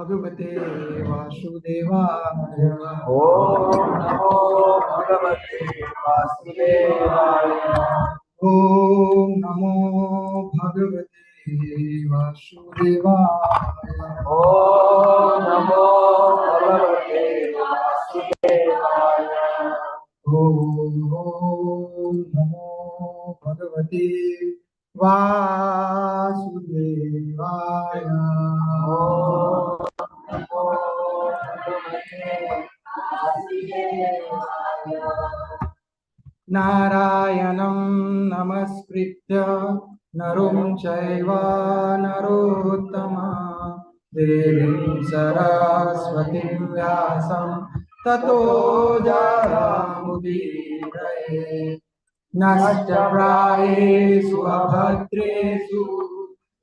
Bhagavate Vasudevaya. Om Namo Bhagavate Vasudevaya. Om Namo Bhagavate Vasudevaya. Om Namo Bhagavate Vasudevaya. Om Namo Bhagavate Vasudevaya. Om Namo Bhagavate Vasudevaya. Narayanam namaskritya narum chaiva narottama devim saraswatim vyasam tato jaramudiraye nastya prayesu abhadresu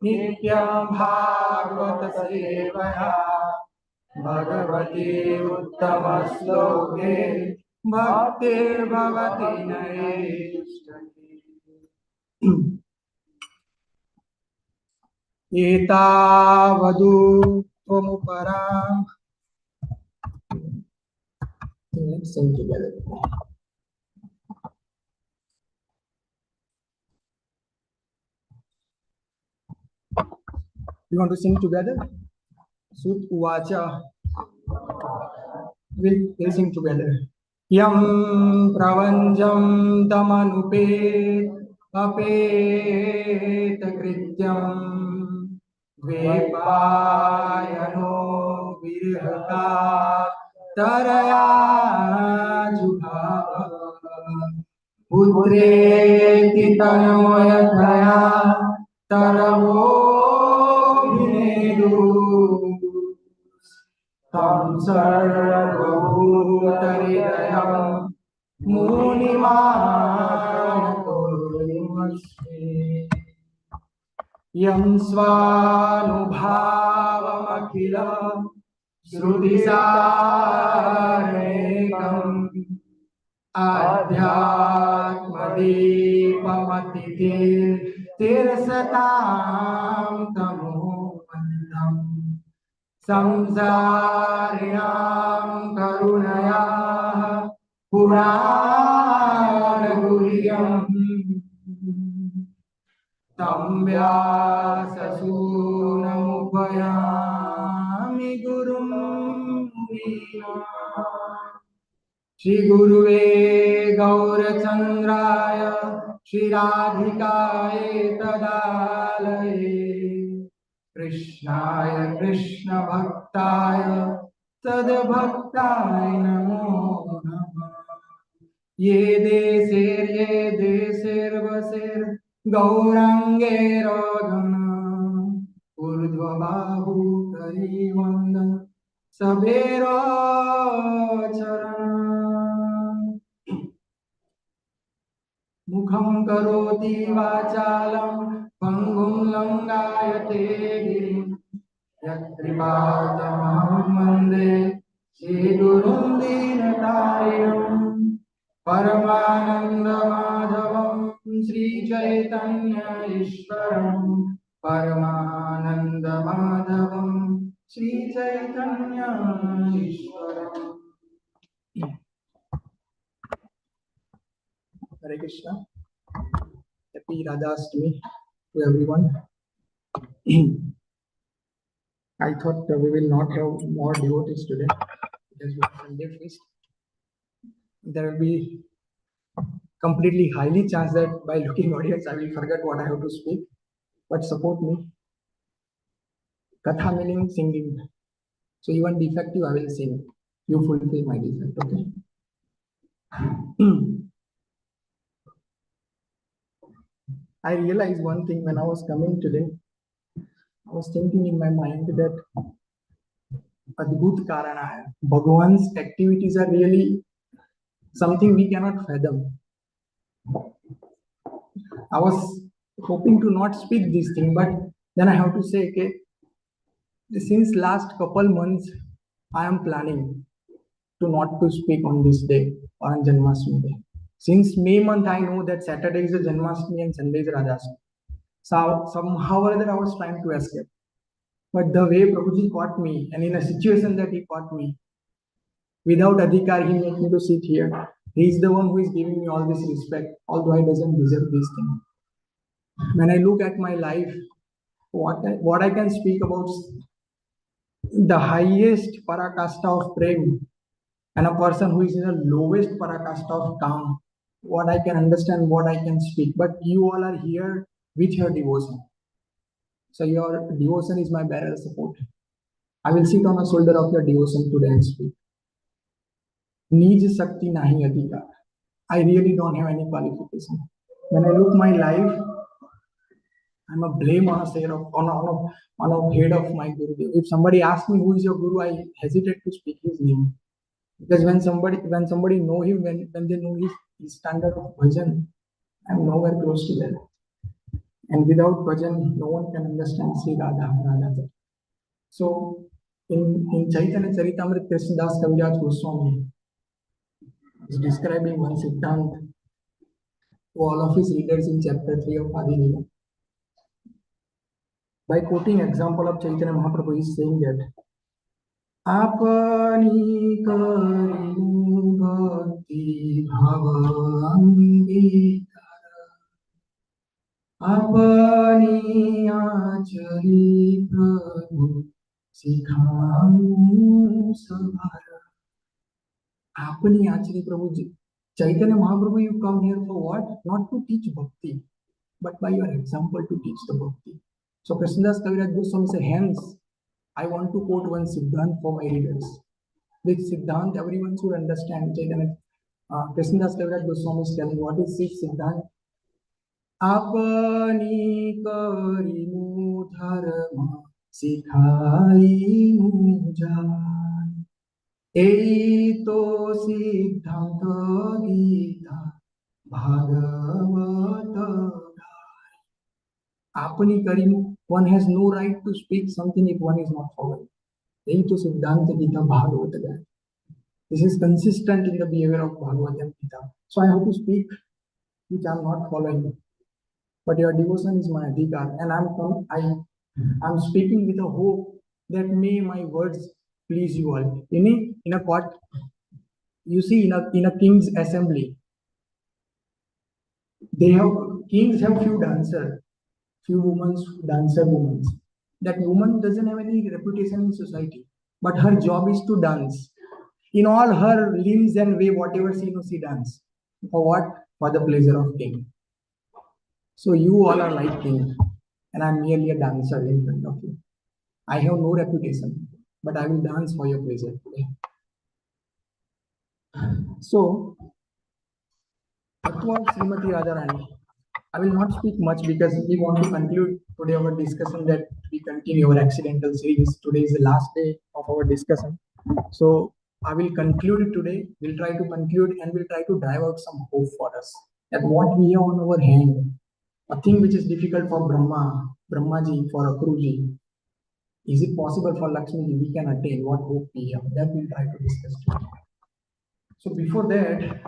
nityam bhagavata sevaya Bhagavati uttama sloke bhaktir bhavati naishthati. Etavadu tvamuparam. Let's sing together. You want to sing together? Sut uvacha. We'll sing together. Yam pravanjam tamanupe apet krityam dvepayano virhaka taraya jubhava putreti tanmoyataya taravo vinedu Tam sarvabhutaridayam munimanakurmasmi Yam svanubhavamakila srutisarekam adhyatmadipamatitir tirsatam tamomantam Samsarinam karunaya puranaguriyam tam vyasasunamupayami gurum munina Shri Guruve Gaurachandraya Shri Radhikaye Tadalaye Krishnaya Krishna Bhaktaya Tadbhaktaya Namo Namah Ye desir vasir Gaurange Radhana Urdhva Bahu Kari Vandan Sabero Charan Mukham karoti vachalam Pangum langayate girim Yatripatamaham mande Shri Gurum Dinatayam Paramananda Madhavam Shri Chaitanya Ishwaram Paramananda Madhavam Shri Chaitanya Ishwaram Hare Krishna. Happy Radhastami to everyone. I thought we will not have more devotees today because we have Sunday feast. There will be completely highly chance that by looking audience I will forget what I have to speak. But support me. Katha meaning singing. So even defective I will sing. You fulfill my defect. Okay. I realized one thing when I was coming today. I was thinking in my mind that Adbhut Karana hai. Bhagwan's activities are really something we cannot fathom. I was hoping to not speak this thing, but then I have to say, okay, since last couple months, I am planning to not to speak on this day or on Janmashtami day. Since May month, I know that Saturday is the Janmashtami and Sunday is Radhastami. So somehow or other, I was trying to escape. But the way Prabhuji caught me, and in a situation that he caught me, without adhikar, he made me to sit here. He is the one who is giving me all this respect, although I doesn't deserve this thing. When I look at my life, what I can speak about the highest parakasta of prem and a person who is in the lowest parakasta of calm, what I can understand, what I can speak. But you all are here with your devotion. So your devotion is my barrel support. I will sit on the shoulder of your devotion today and speak. Nij Shakti Nahi Adhikar. I really don't have any qualification. When I look my life, I'm a blame on a share of on a head of my guru. If somebody asks me who is your guru, I hesitate to speak his name. Because when somebody know him, when they know his standard of bhajan, I'm nowhere close to that. And without bhajan, no one can understand Sri Radha. So in Chaitanya Charitamrita, Krishnadas Kaviraj Goswami is describing one Siddhant to all of his readers in chapter 3 of Adi Leela. By quoting example of Chaitanya Mahaprabhu, he is saying that Apani karimu bhakti bhavangi Apani achari prabhu sikhamu sabhara. Apani achari prabhu. Chaitanya Mahaprabhu, you come here for what? Not to teach bhakti, but by your example to teach the bhakti. So Krishnadas Kaviraj Goswami says, hence, I want to quote one Siddhant for my readers. This Siddhant, everyone should understand. Chaitanya Krishnadas Kaviraj Goswami is telling what is this Siddhant? Apani karimu dharma sikhaimu jan. Eito Siddhanta Gita Bhagavata. Apani karimu, one has no right to speak something if one is not following. Eito Siddhanta Gita Bhagavata. This is consistent in the behavior of Bhagavatam Gita. So I have to speak which I am not following. But your devotion is my adhikar, and I'm speaking with a hope that may my words please you all. In a court, you see in a king's assembly, kings have few dancers, few dancer women. That woman doesn't have any reputation in society, but her job is to dance. In all her limbs and way, whatever she knows, she dance. For what? For the pleasure of king. So you all are like king, and I'm merely a dancer in front of you. I have no reputation, but I will dance for your pleasure today. So, Atwa Srimati Radharani. I will not speak much because we want to conclude today our discussion that we continue our accidental series. Today is the last day of our discussion. So I will conclude it today. We'll try to conclude and we'll try to drive out some hope for us. That what we have on our hand, a thing which is difficult for Brahmaji, for Akruji, is it possible for Lakshmi we can attain? What hope we have? That we'll try to discuss today. So before that,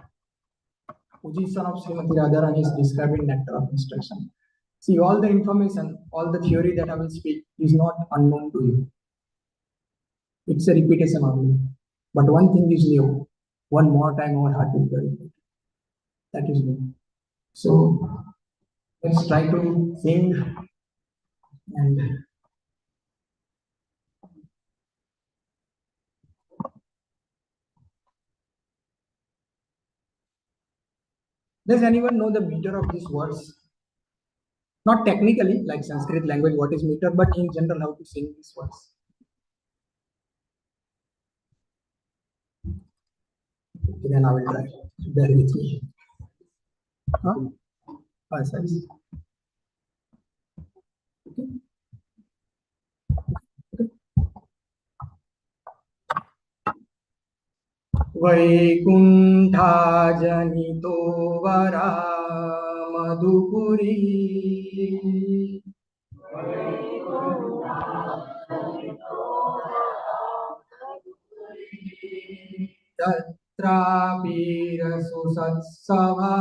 position of Srimati Radharani is described in Nectar of Instruction. See, all the information, all the theory that I will speak is not unknown to you. It's a repetition only. But one thing is new. One more time our heart will be repeated. That is new. So let's try to sing and does anyone know the meter of these words? Not technically, like Sanskrit language, what is meter, but in general, how to sing these words. Then I will try. Bear with me. Huh? Oh, sorry. वैकुण्ठाजनितो वरा मधुपुरी तत्रापि रसुसत्सवा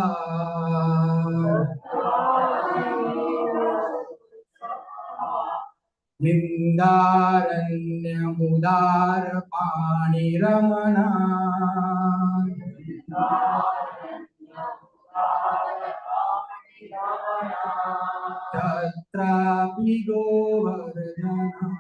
Vrindaranyamudar pani ramana Tatrapi govardhana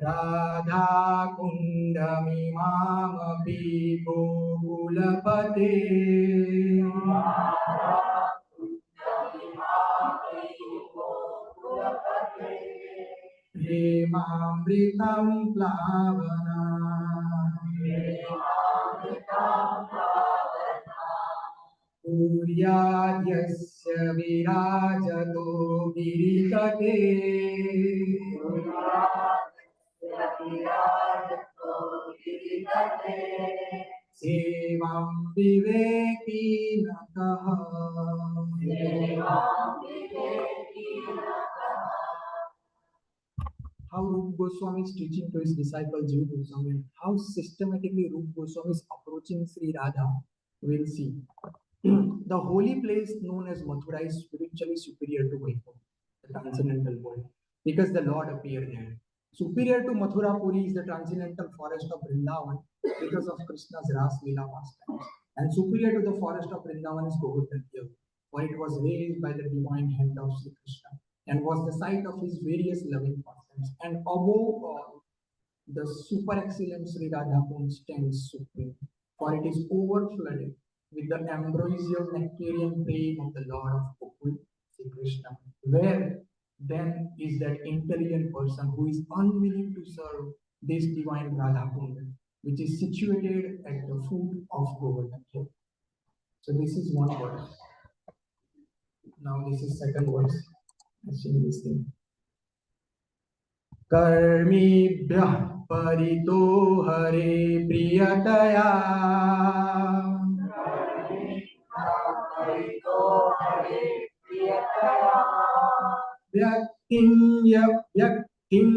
Radha kundamimamapi gopulapate Hemamritam plavana Puryadhyasya virajato girikate Sevam viveki nataha How Rupa Goswami is teaching to his disciple Jiva Goswami and how systematically Rupa Goswami is approaching Sri Radha, we'll see. The holy place known as Mathura is spiritually superior to Vaikuntha, the transcendental world, because the Lord appeared there. Superior to Mathura Puri is the transcendental forest of Vrindavan because of Krishna's Ras Leela pastimes. And superior to the forest of Vrindavan is Govardhan Hill, for it was raised by the divine hand of Sri Krishna and was the site of his various loving pastimes. And above all, the super excellent Sri Radha Kund stands supreme, for it is overflooded with the ambrosial nectarian flame of the Lord of Gokul, Sri Krishna. Where then is that intelligent person who is unwilling to serve this divine Radha Kund, which is situated at the foot of Govardhan Hill? So this is one verse. Now this is second verse. Let's see this thing. कर्मिभ्यः परितो हरे प्रियतया व्यक्तिं व्यक्तिं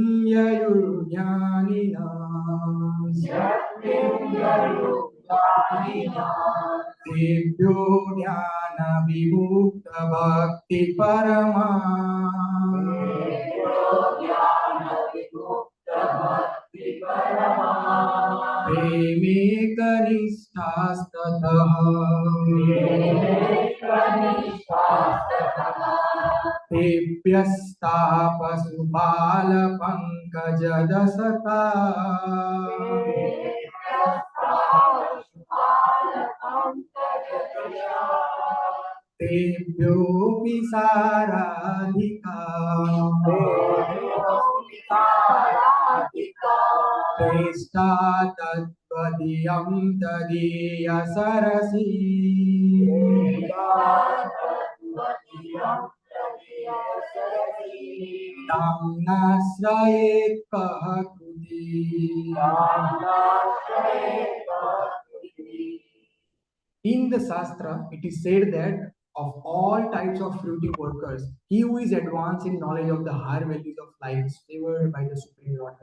तेभ्यो ज्ञानविमुक्तभक्तिपरमा प्रेमेकनिष्ठास्ततः तेभ्यस्तापशुपालपङ्कजदशता तेभ्योऽपि साराधिका श्रेष्ठा तत्त्वदीयं तदीयसरसि तां नाश्रयेत् कः कृती In the Shastra, it is said that of all types of fruity workers, he who is advanced in knowledge of the higher values of life is favored by the Supreme Lord.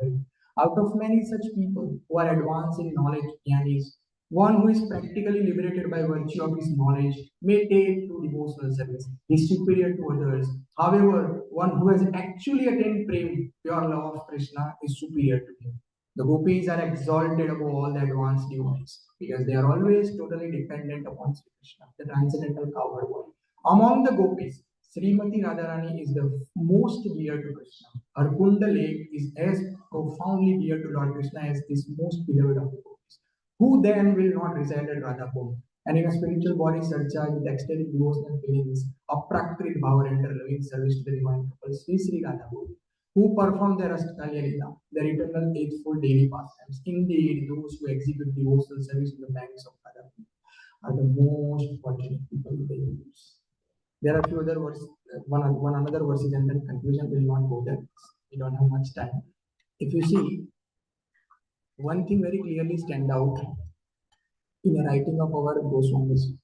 Out of many such people who are advanced in knowledge, jnanis, one who is practically liberated by virtue of his knowledge may take to devotional service. He is superior to others. However, one who has actually attained prem, pure love of Krishna, is superior to him. The gopis are exalted above all the advanced devotees because they are always totally dependent upon Sri Krishna, the transcendental cowherd boy. Among the gopis, Srimati Radharani is the most dear to Krishna. Her Kunda lake is as profoundly dear to Lord Krishna as this most beloved of the gopis. Who then will not reside at Radha Kund? And in a spiritual body surcharged with ecstatic devotional feelings, Aprakrit Bhava render loving service to the divine couple, Sri Sri Radha Kund, who perform their Rasika Lila, their eternal eightfold daily pastimes. Indeed, those who execute devotional service in the banks of Radha are the most fortunate people in the universe. There are a few other verses, one another verses, and then conclusion will not go there. We don't have much time. If you see, one thing very clearly stand out in the writing of our Goswamis.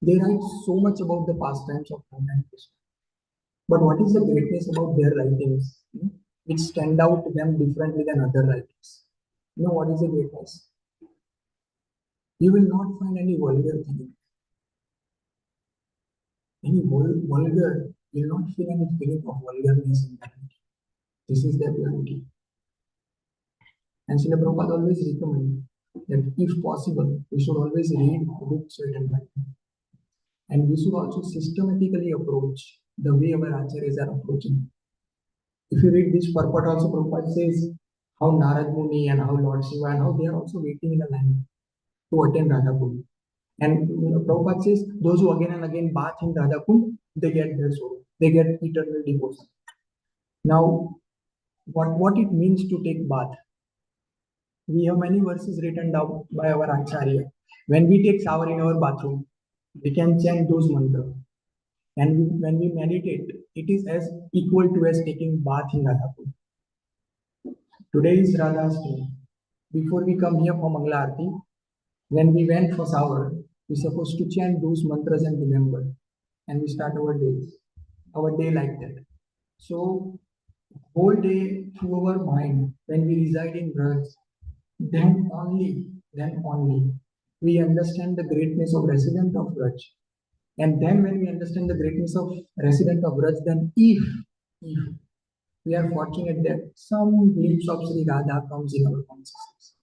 They write so much about the pastimes of Radha and Krishna. But what is the greatness about their writings, which stand out to them differently than other writings? You know what is the greatness? You will not find any vulgar thing. any vulgar, you will not feel any feeling of vulgarness in that. This is their purity. And Srila Prabhupada always recommend that if possible, we should always read books written by him. And we should also systematically approach the way our acharyas are approaching. If you read this purport also, Prabhupada says how Narad Muni and how Lord Shiva and how they are also waiting in a line to attend Radhakund. And Prabhupada says those who again and again bath in Radhakund, they get their soul, they get eternal devotion. Now, what it means to take bath? We have many verses written down by our Acharya. When we take shower in our bathroom, we can chant those mantras. And when we meditate, it is as equal to as taking bath in Radhakund. Today is Radhastami. Before we come here for Mangala Aarti, when we went for shower, we supposed to chant those mantras and remember. And we start our day like that. So, whole day through our mind, when we reside in Braj, then only we understand the greatness of resident of Braj. And then when we understand the greatness of resident of Braj, then if we are fortunate that some glimpse of Sri Radha comes in our consciousness.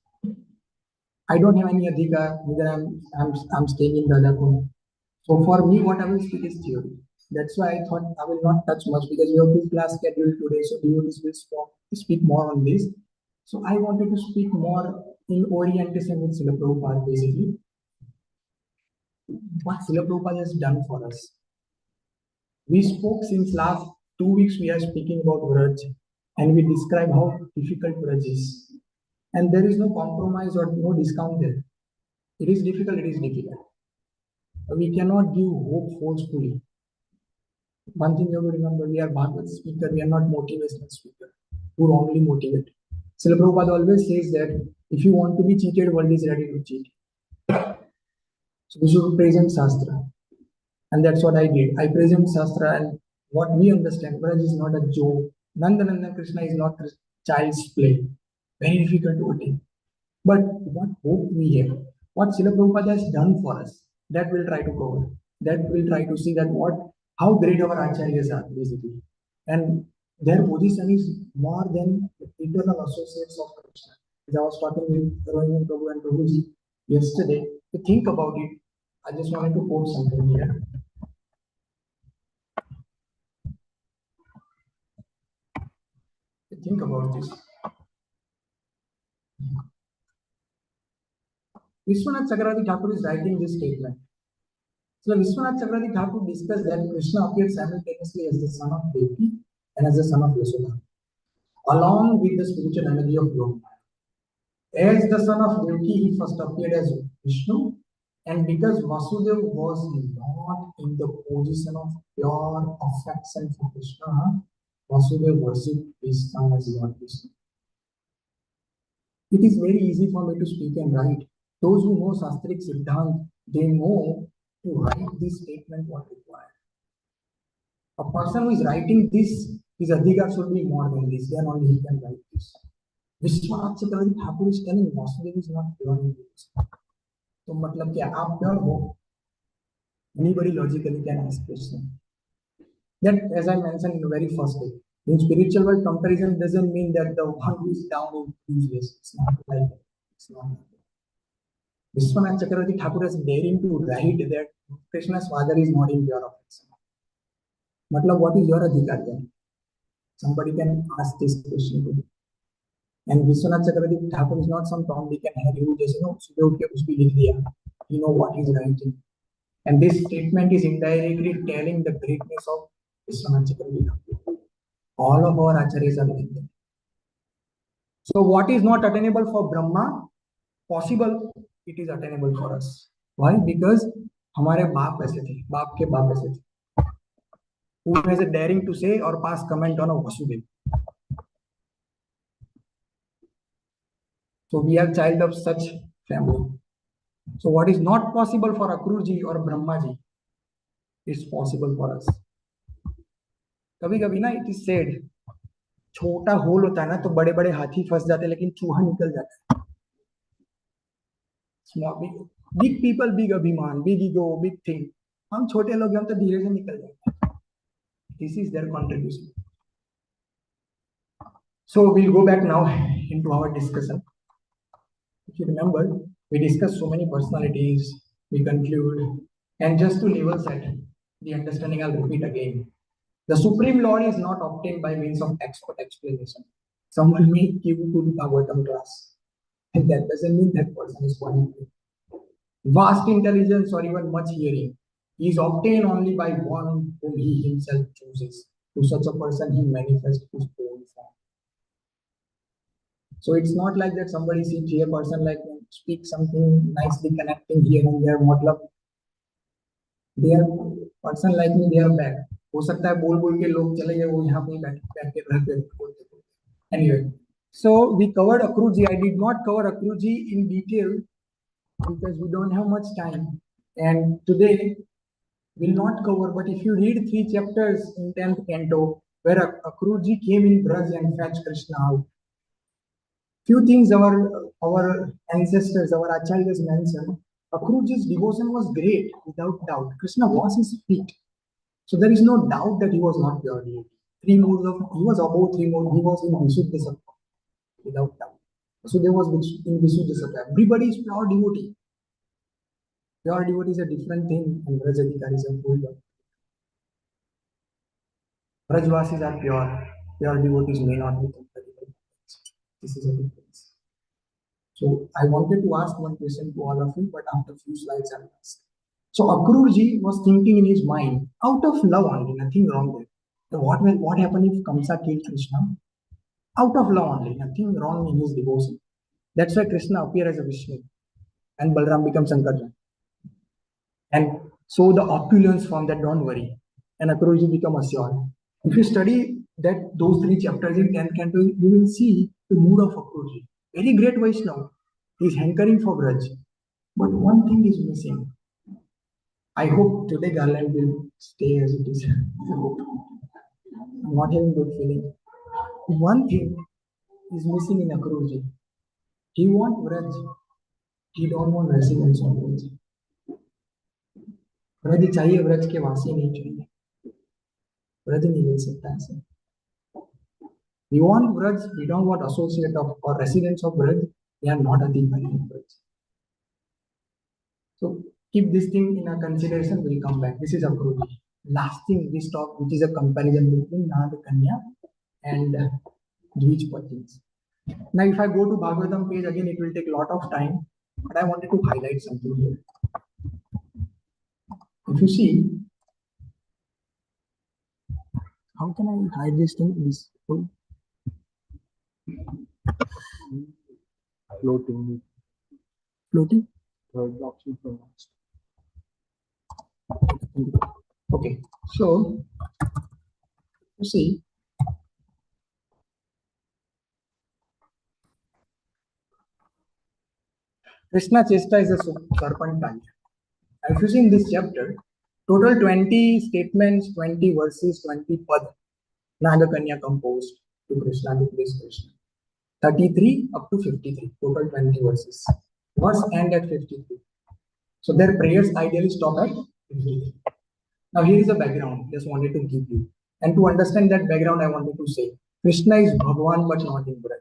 I don't have any adhikar, neither I'm staying in Radhakund. So for me, what I will speak is theory. That's why I thought I will not touch much because we have two class scheduled today, so devotees will speak more on this. So I wanted to speak more in orientation with Srila Prabhupada, basically. What Srila Prabhupada has done for us. We spoke since last 2 weeks, we are speaking about Vraj, and we describe how difficult Vraj is. And there is no compromise or no discount there. It is difficult, We cannot give hope forcefully. One thing you have to remember, we are Bhagavad speaker, we are not motivational speaker who wrongly motivate. Srila Prabhupada always says that if you want to be cheated, world is ready to cheat. So we should present Shastra. And that's what I did. I present Shastra and what we understand, Vraj is not a joke. Nandananda Krishna is not child's play. Very difficult to attain. But what hope we have, what Srila Prabhupada has done for us, that we'll try to cover. That we'll try to see that how great our acharyas are, basically. And their position is more than the eternal associates of Krishna. As I was talking with Rohini Prabhu and Prabhuji yesterday, to think about it, I just wanted to quote something here. Think about this. Vishwanath Chakravarti Thakur is writing this statement. So Vishwanath Chakravarti Thakur discussed that Krishna appeared simultaneously as the son of Devi and as the son of Yashoda, along with the spiritual energy of Yoga. As the son of Devi, he first appeared as Vishnu, and because Vasudeva was not in the position of pure affection for Krishna, Vasudeva worshipped his son as Lord Vishnu. It is very easy for me to speak and write. Those who know Shastric Siddhant, they know to write this statement what required. A person who is writing this, his adhikar should be more than this, then only he can write this. Vishwanath Chakravarti Thakur is telling Vasudeva is not pure in this. So, matlab kya aap pure ho? Anybody logically can ask question. That, as I mentioned in the very first day, in spiritual world, comparison doesn't mean that the one who is down is useless. It's not like that. It's not like that. Vishwanath Chakravarti Thakur is daring to write that Krishna's father is not in pure affection. Matlab, what is your adhikar then? Somebody can ask this question to you. And Vishwanath Chakravarti Thakur is not some Tom, Dick and Harry who just, सुबह उठ के कुछ भी लिख दिया. He know what he's writing. And this statement is indirectly telling the greatness of Vishwanath Chakravarti Thakur. All of our acharyas are like that. So what is not attainable for Brahma, possible, it is attainable for us. Why? Because हमारे बाप ऐसे थे, बाप के बाप ऐसे थे. Who has a daring to say or pass comment on a Vasudeva? So we are child of such family. So what is not possible for Akrurji or Brahmaji is possible for us. कभी कभी ना it is said, छोटा whole होता है ना तो बड़े बड़े हाथी फंस जाते हैं लेकिन चूहा निकल जाता है. Small, big people, big abhiman, big ego, big thing. हम छोटे लोग हैं, हम तो धीरे से निकल जाएंगे. This is their contribution. So we'll go back now into our discussion. If you remember, we discussed so many personalities, we conclude, and just to level set the understanding, I'll repeat again. The Supreme Lord is not obtained by means of expert explanation. Someone may give to the Bhagavatam class, and that doesn't mean that person is qualified. Vast intelligence or even much hearing is obtained only by one whom he himself chooses. To such a person, he manifests his own form. So it's not like that somebody sits here, person like me, speak something nicely connecting here and there. मतलब they are person like me, they are back. हो सकता है बोल बोल के लोग चले गए, वो यहाँ पे बैठ बैठ के रहते बोलते. Anyway, so we covered Akruji. I did not cover Akruji in detail because we don't have much time, and today will not cover. But if you read 3 chapters in 10th canto, where Akruji came in Braj and fetched Krishna out, few things our ancestors, our acharyas mentioned. Akruji's devotion was great, without doubt. Krishna was his feet, so there is no doubt that he was not pure devotee. He was above 3 modes. He was in Visuddha Sattva, without doubt. So there was in Visuddha Sattva. Everybody is pure devotee. Pure devotee is a different thing, and Vrajadikari is a full one. Brajvasis are pure. Pure devotees may not be compatible. This is a difference. So I wanted to ask one question to all of you, but after a few slides I'll ask. So Akrurji was thinking in his mind, out of love only, nothing wrong there. So what happened if Kamsa killed Krishna? Out of love only, nothing wrong in his devotion. That's why Krishna appeared as a Vishnu, and Balram becomes Shankarjan. And so the opulence from that, don't worry, and Akrurji become assured. If you study those 3 chapters in 10th canto, you will see the mood of Akrurji. Very great Vaishnava. He is hankering for Braj. But one thing is missing. I hope today Garland will stay as it is. I hope. I'm not having good feeling. One thing is missing in Akrurji. He wants Braj. He don't want residence of Braj. Braj चाहिए, ब्रज के वासी नहीं चाहिए. ब्रज नहीं मिल सकता ऐसे. We want Braj, we don't want associate of or residents of Braj. They are not a Adhikari in Braj. So keep this thing in a consideration. We'll come back. This is Akrurji. Last thing we stop, which is a comparison between Nag Kanya and Dvijpatis. Now, if I go to Bhagavatam page again, it will take a lot of time. But I wanted to highlight something here. If you see, how can I hide this thing? This Floating. floating. Third option from last. Okay, so you see, Krishna Chesta is a serpent Kanya. If you see in this chapter, total 20 statements, 20 verses, 20 pad, Nagakanya composed to Krishna, to praise Krishna. 33 up to 53, total 20 verses. Verse end at 53. So their prayers ideally stop at 53. Now here is a background, just wanted to give you. And to understand that background, I wanted to say, Krishna is Bhagwan but not in Braj.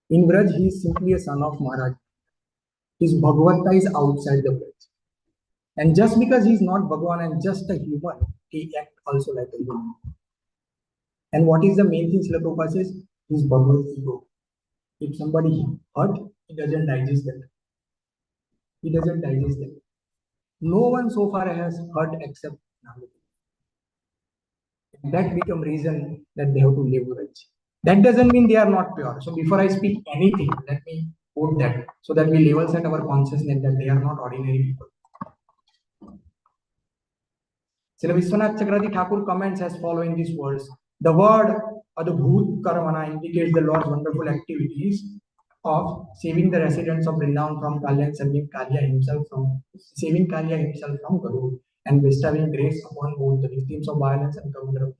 In Braj, he is simply a son of Maharaj. His Bhagavata is outside the Braj. And just because he is not Bhagwan and just a human, he acts also like a human. And what is the main thing Srila Prabhupada says? His Bhagavad ego. If somebody hurt, he doesn't digest that. He doesn't digest that. No one so far has hurt except Nagapati. That become reason that they have to live Braj. That doesn't mean they are not pure. So before I speak anything, let me quote that so that we level set our consciousness that they are not ordinary people. Srila Vishwanath Chakravarti Thakur comments as following these words. The word Adbhut Karmana indicates the Lord's wonderful activities of saving the residents of Vrindavan from Kalya and saving Kalya himself from Garud and bestowing grace upon both the victims of violence and committers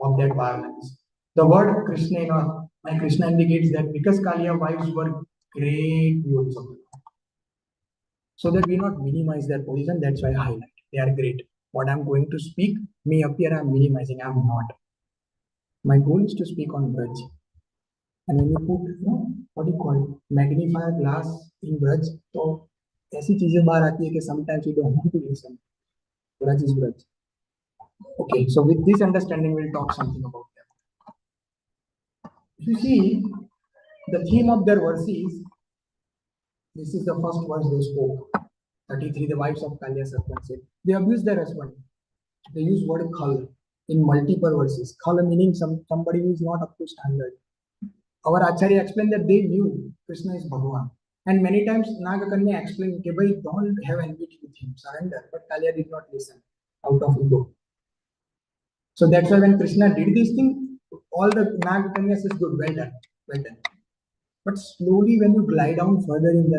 of that violence. The word Krishna indicates that because Kalya wives were great devotees of the Lord. so that we not minimize their position. That's why I highlight. They are great. What I'm going to speak may appear I'm minimizing. I'm not. My goal is to speak on Braj. And when you put, what do you call it, magnifier glass in Braj, तो ऐसी चीजें बाहर आती है कि sometimes you don't want to listen. Braj is Braj. Okay, so with this understanding, we'll talk something about them. If you see the theme of their verses, this is the first verse they spoke. 33, the wives of Kalya Sarpan said. They abuse their husband. They use word khal in multiple verses. Khal meaning somebody who is not up to standard. Our Acharya explained that they knew Krishna is Bhagavan. And many times Nagakanya explained, okay, don't have enmity with him, surrender. But Kalya did not listen out of ego. So that's why when Krishna did this thing, all the Nagakanya says, good, well done, well done. But slowly when you glide down further in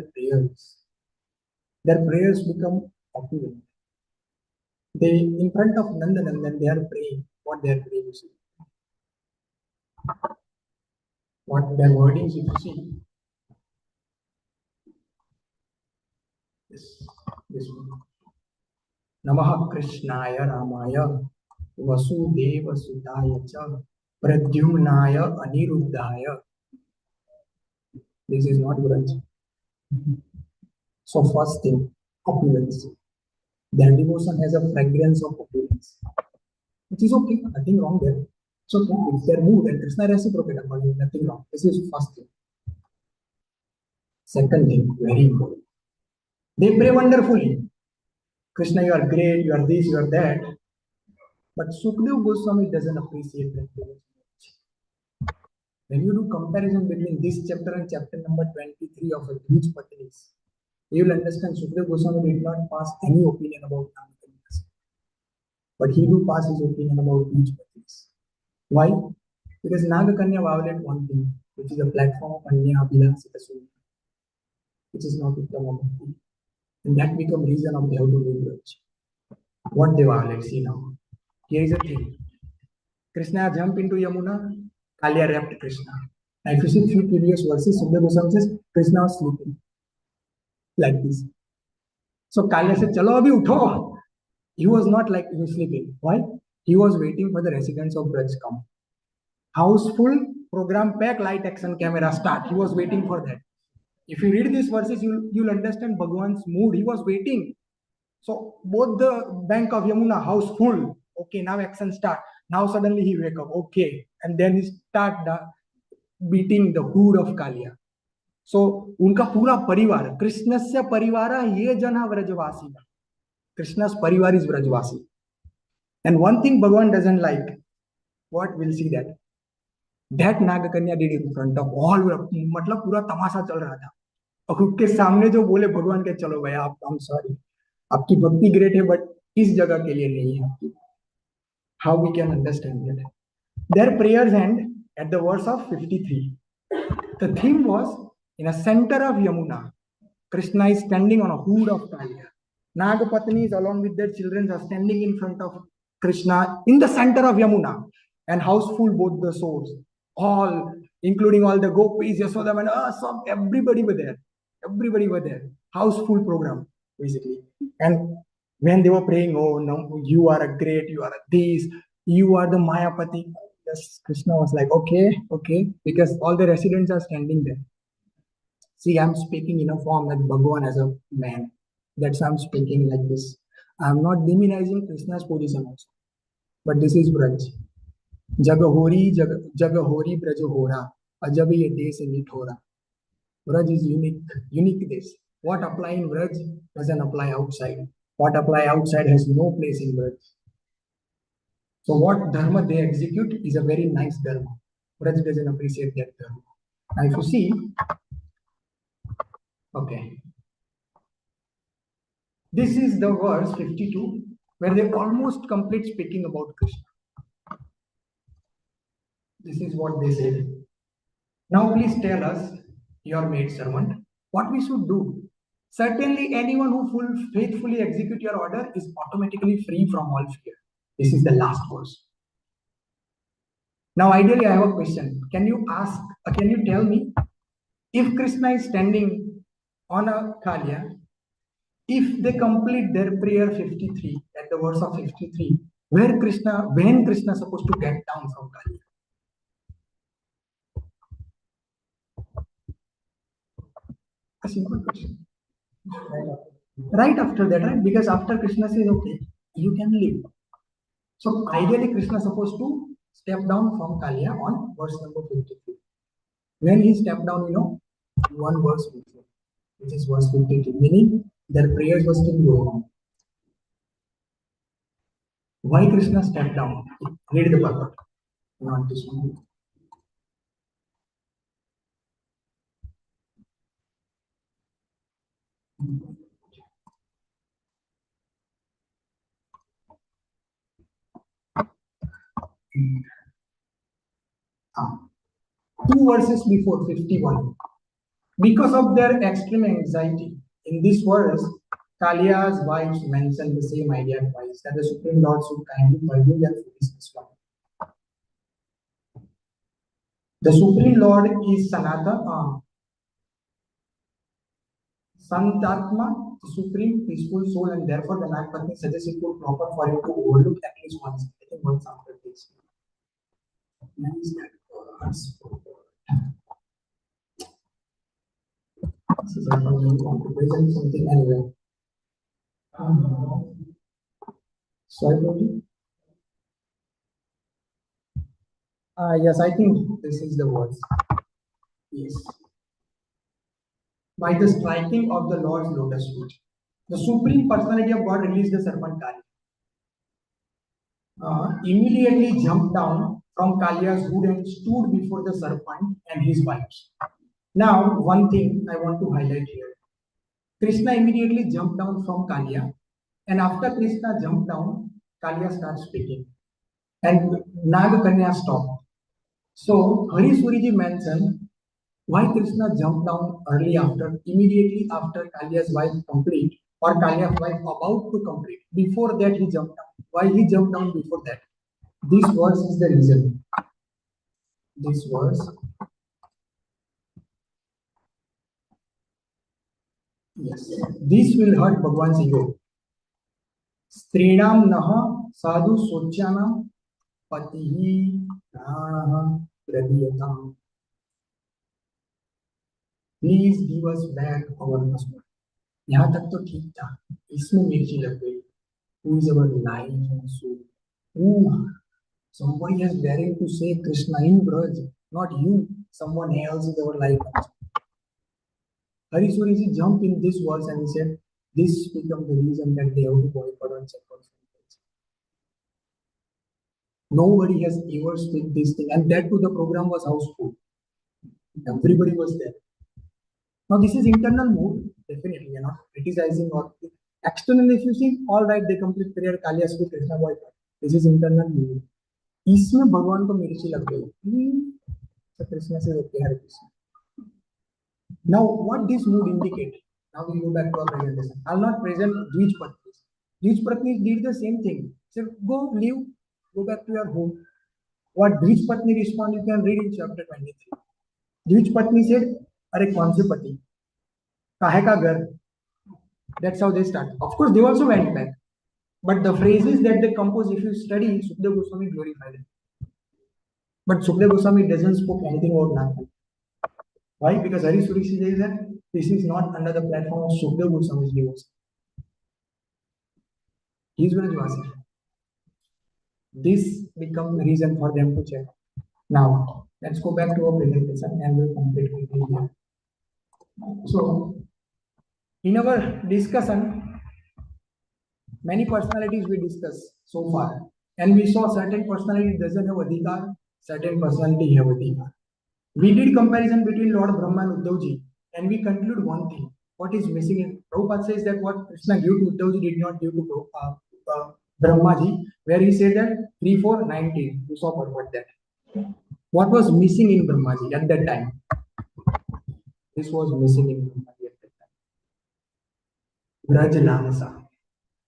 their prayers become opulent. They, in front of Nandanandan, they are praying. What they are praying, you see. What their wordings, if you see. This one. Namaha Krishnaya Ramaya Vasudeva Sudaya Cha Pradyumnaya Aniruddhaya. This is not Braj. So first thing, opulence. Their devotion has a fragrance of opulence. Which is okay, nothing wrong there. So it's their mood and Krishna reciprocated accordingly, nothing wrong. This is first thing. Second thing, very important. They pray wonderfully. Krishna, you are great, you are this, you are that. But Sukdev Goswami doesn't appreciate that very much. When you do comparison between this chapter and chapter number 23 of Advij Patinis, you will understand Sukdev Goswami did not pass any opinion about Namakanyas. But he do pass his opinion about Advij Patinis. Why? Because Nagakanya violate one thing, which is a platform of Anya Abhilasita Sutta, which is not Uttama Bhakti. And that become reason of they have to do Braj. What they violate, see now. Here is a thing. Krishna jumped into Yamuna, Kalya rapped Krishna. Now if you see few previous verses, Sukdev Goswami says, Krishna was sleeping. Like this. So Kalya said, Chalo abhi utho. He was not like he was sleeping. Why? He was waiting for the residents of Braj come. House full, program pack, light action camera start. He was waiting for that. If you read these verses, you'll understand Bhagwan's mood. He was waiting. So both the bank of Yamuna, house full. Okay, now action start. Now suddenly he wake up. Okay, and then he start beating the hood of Kalya. So उनका पूरा परिवार, कृष्णस्य परिवारा ये जना व्रजवासी. Krishna's parivar is Vrajvasi. And one thing Bhagwan doesn't like, what we'll see that. That Nagakanya did in front of all, मतलब पूरा तमाशा चल रहा था. और उसके सामने जो बोले भगवान के चलो भैया आप, I'm sorry, आपकी भक्ति ग्रेट है बट इस जगह के लिए नहीं है आपकी. How we can understand that? Their prayers end at the verse of 53. The theme was in a center of Yamuna. Krishna is standing on a hood of Kalya. Nagapatnis along with their children are standing in front of Krishna in the center of Yamuna and houseful both the souls, all including all the gopis, Yasodam and so everybody were there. Everybody were there. Houseful program basically. And when they were praying, oh no, you are a great, you are a this, you are the Mayapati. Yes, Krishna was like, okay, because all the residents are standing there. See, I'm speaking in a form that Bhagavan as a man. That's why I'm speaking like this. I'm not demonizing Krishna's position also. But this is Braj. Jagahori Brajahora. Ajab ye des nithora. Braj is unique this. What apply in Braj doesn't apply outside. What apply outside has no place in Braj. So what dharma they execute is a very nice dharma. Braj doesn't appreciate that dharma. Now if you see, okay. This is the verse 52 where they almost complete speaking about Krishna. This is what they say. Now please tell us, your maid servant, what we should do. Certainly anyone who faithfully execute your order is automatically free from all fear. This is the last verse. Now ideally I have a question. Can you tell me, if Krishna is standing on a Kalya if they complete their prayer 53 at the verse of 53, when Krishna supposed to get down from Kali? A simple question. Right after that, right? Because after Krishna says, okay, you can leave. So ideally, Krishna supposed to step down from Kalia on verse number 53. When he stepped down, one verse before, which is verse 52, meaning their prayers were still going on. Why Krishna stepped down? Read the Bhagavatam, not this one. Two verses before 51. Because of their extreme anxiety, in this verse, Kalia's wives mention the same idea twice, that the Supreme Lord should kindly forgive their foolishness. The Supreme Lord is Santatma, the supreme peaceful soul, and therefore the Nagpatni suggests it would proper for him to overlook at least once. I think once after this. When is that verse? This is I want to present something anyway. Sorry, Prabhu. Yes, I think this is the verse. Yes. By the striking of the Lord's lotus feet, the Supreme Personality of God released the serpent Kali. Immediately jumped down from Kalia's hood and stood before the serpent and his wives. Now, one thing I want to highlight here. Krishna immediately jumped down from Kalia, and after Krishna jumped down, Kalia starts speaking, and Nagakanya stopped. So, Hari Suriji mentioned why Krishna jumped down immediately after Kalia's wife complete, or Kalia's wife about to complete. Before that, he jumped down. Why he jumped down before that? This verse is the reason. This verse. Yes. This will hurt Bhagwan's ego. Strinam naha sadhu sochyanam patihi pranaha pradyatam. Please give us back our husband. यहाँ तक तो ठीक था, इसमें मिर्ची लग गई. Who is our life and soul? Ooh, somebody has daring to say Krishna in Braj, not you. Someone else is our life. Hari Suriji jumped in this verse and he said, this becomes the reason that they have to boycott and sacrifice. Nobody has ever spoken this thing, and that too the program was houseful. Everybody was there. Now this is internal mood, definitely, you're not criticizing or external. If you see, all right, they complete prayer, Kaliya speak, Krishna boycott. This is internal mood. इसमें भगवान को मिर्ची लग गई. So Krishna says, okay, Hare Krishna. Now, what this mood indicate? Now we go back to our presentation. I'll not present Dvij Patnis. Dvij Patnis did the same thing. Said, go leave, go back to your home. What Dvij Patni responded, you can read in chapter 23. Dvij Patni said, अरे कौन से पति, काहे का घर? That's how they start. Of course, they also went back. But the phrases that they compose, if you study, Sukdev Goswami glorified it. But Sukdev Goswami doesn't speak anything about Nagpatni. Why? Because Hari Suriji says that this is not under the platform of Sukdev Goswami's devotion. He is Vrajvasi. This becomes the reason for them to check. Now, let's go back to our presentation and we'll complete quickly here. So, in our discussion, many personalities we discussed so far, and we saw certain personality doesn't have adhikar, certain personality have adhikar. We did comparison between Lord Brahma and Uddhavji, and we conclude one thing: what is missing in Prabhupada says that what Krishna gave to Uddhavji did not give to Brahmaji, where he said that 3, 4, 19. You saw forward that. What was missing in Brahmaji at that time? This was missing in Brahmaji at that time. Braj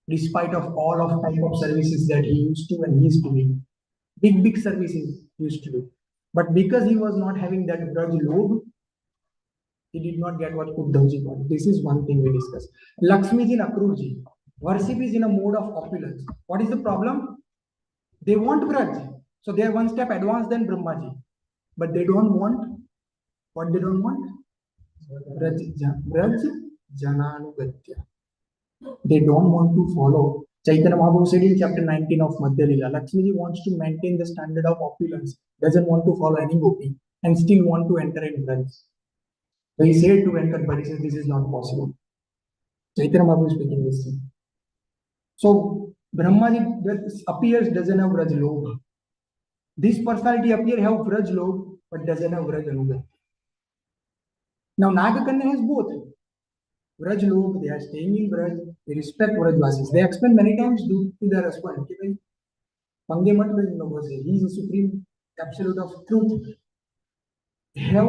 despite of all of type of services that he used to and he is doing, big services he used to do, but because he was not having that grudge load, He did not get what Uddhavji got. This is one thing we discuss. Lakshmi is in Akrurji. Worship is in a mode of opulence. What is the problem? They want Braj. So they are one step advanced than Brahmaji. But they don't want what they don't want? Braj Jananugatya. They don't want to follow. Chaitanya Mahaprabhu said in chapter 19 of Madhya Lila, Lakshmiji wants to maintain the standard of opulence, doesn't want to follow any gopi, and still want to enter in Braj. So he said to enter, but he says this is not possible. Chaitanya Mahaprabhu is speaking this thing. So Brahmaji appears doesn't have Braj Lobha. This personality appear have Braj Lobha, but doesn't have Braj Anugat. Now Nagakanya has both. Braj Lobha, they are staying in Braj, they respect Brajvasis. They explain many times to their husband, he is the supreme absolute of truth. Have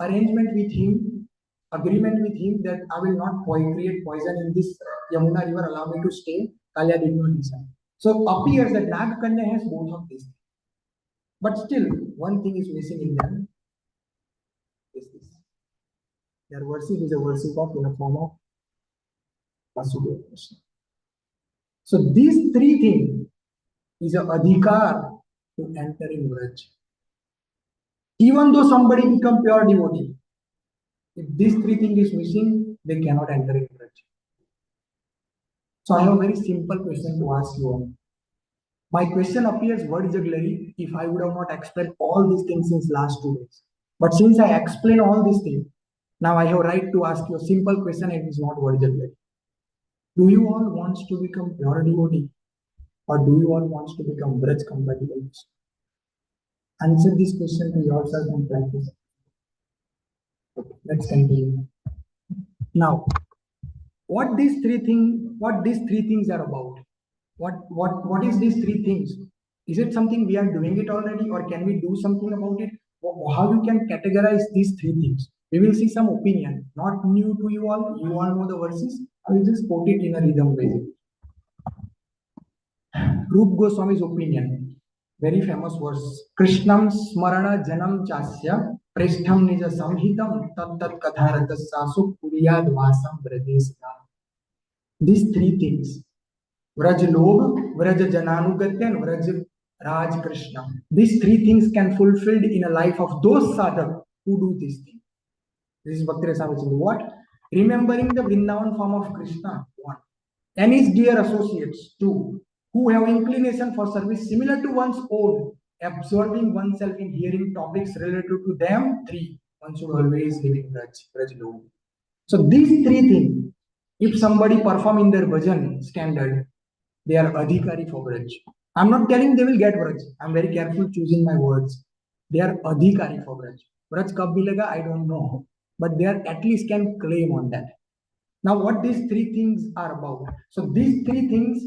arrangement with him, agreement with him that I will not create poison in this Yamuna river, allow me to stay. Kalya did not decide. So appears that Nagakanya has both of these. But still, one thing is missing in them. Is this. Their worship is a worship of in a form of Vasudeva Krishna. So these three things is a adhikar to enter in Vraj. Even though somebody become pure devotee, if these three things is missing, they cannot enter in Vraj. So I have a very simple question to ask you all. My question appears word jugglery if I would have not explained all these things since last 2 days. But since I explain all these things, now I have right to ask you a simple question. It is not word jugglery. Do you all want to become pure devotee, or do you all want to become Braj compatible? Answer this question to yourself and practice. Okay, let's continue. Now, what these three things are about? What is these three things? Is it something we are doing it already, or can we do something about it? How you can categorize these three things? We will see some opinion, not new to you all. You all know the verses. I will just quote it in a rhythm way. Rup Goswami's opinion, very famous verse. Krishnam smarana janam chasya preshtham nija samhitam tat katharata sasu kuriyad vasam brajesna. These three things, Vraj Lobh, Vraj Jananugatya, and Vraj Raj Krishna. These three things can fulfilled in a life of those sadhak who do these things. This is Bhakti Rasamrita. What? Remembering the Vrindavan form of Krishna, one. And his dear associates, two. Who have inclination for service similar to one's own, absorbing oneself in hearing topics related to them, three. One should always live in Vraj Lobh. So these three things, if somebody perform in their bhajan standard, they are adhikari for Vraj. I'm not telling they will get Vraj. I'm very careful choosing my words. They are adhikari for Vraj. Vraj kab milega, I don't know. But they are at least can claim on that. Now what these three things are about? So these three things,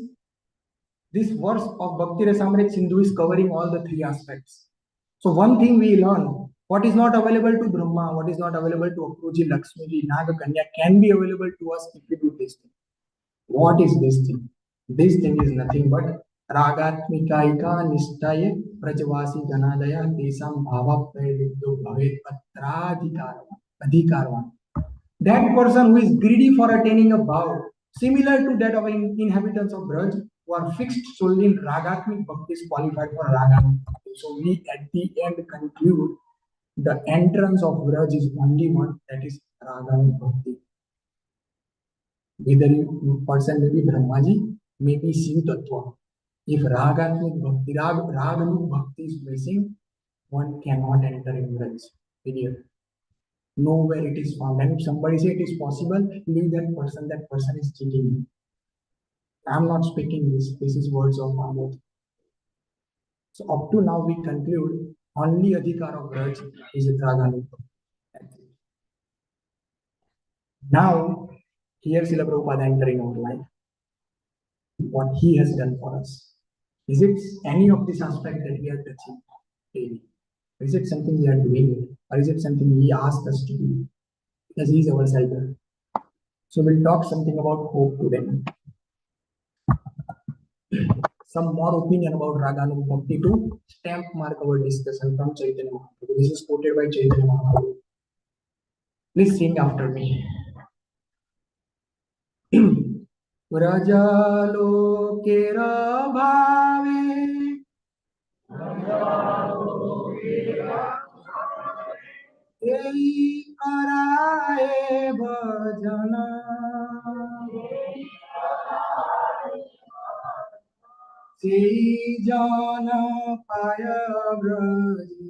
this verse of Bhakti Rasamrita Sindhu is covering all the three aspects. So one thing we learn, what is not available to Brahma, what is not available to Akrurji, Lakshmiji, Nagakanya can be available to us if we do this thing. What is this thing? This thing is nothing but Ragatmikaika Nishtaya Prajavasi Janadaya Desam Bhava Prayvidyo Bhavet Adhikarvan. That person who is greedy for attaining a bhav, similar to that of inhabitants of Braj, who are fixed solely in Ragatmik Bhakti is qualified for Ragatmik Bhakti. So we at the end conclude the entrance of Braj is only one, that is Ragatmik Bhakti. Whether you person may be Brahmaji, may be Shiv Tattva. If Ragatmik Bhakti, Raganuk Bhakti is missing, one cannot enter in Braj. Period. Nowhere it is found. And if somebody say it is possible, leave that person is cheating. I am not speaking this. This is words of Bhagavatam. So up to now we conclude only adhikar of Braj is Radhastami. Now here Srila Prabhupada entering our life. What he has done for us. Is it any of this aspect that we are touching daily? Is it something we are doing, or is it something he asked us to do? Because he is our shelter. So we'll talk something about hope today. Some more opinion about Raganuk Bhakti to stamp mark our discussion from Chaitanya Mahaprabhu. This is quoted by Chaitanya Mahaprabhu. Please sing after me. Vrajalokeera bhave ei karaye bhajana sei jana paya braji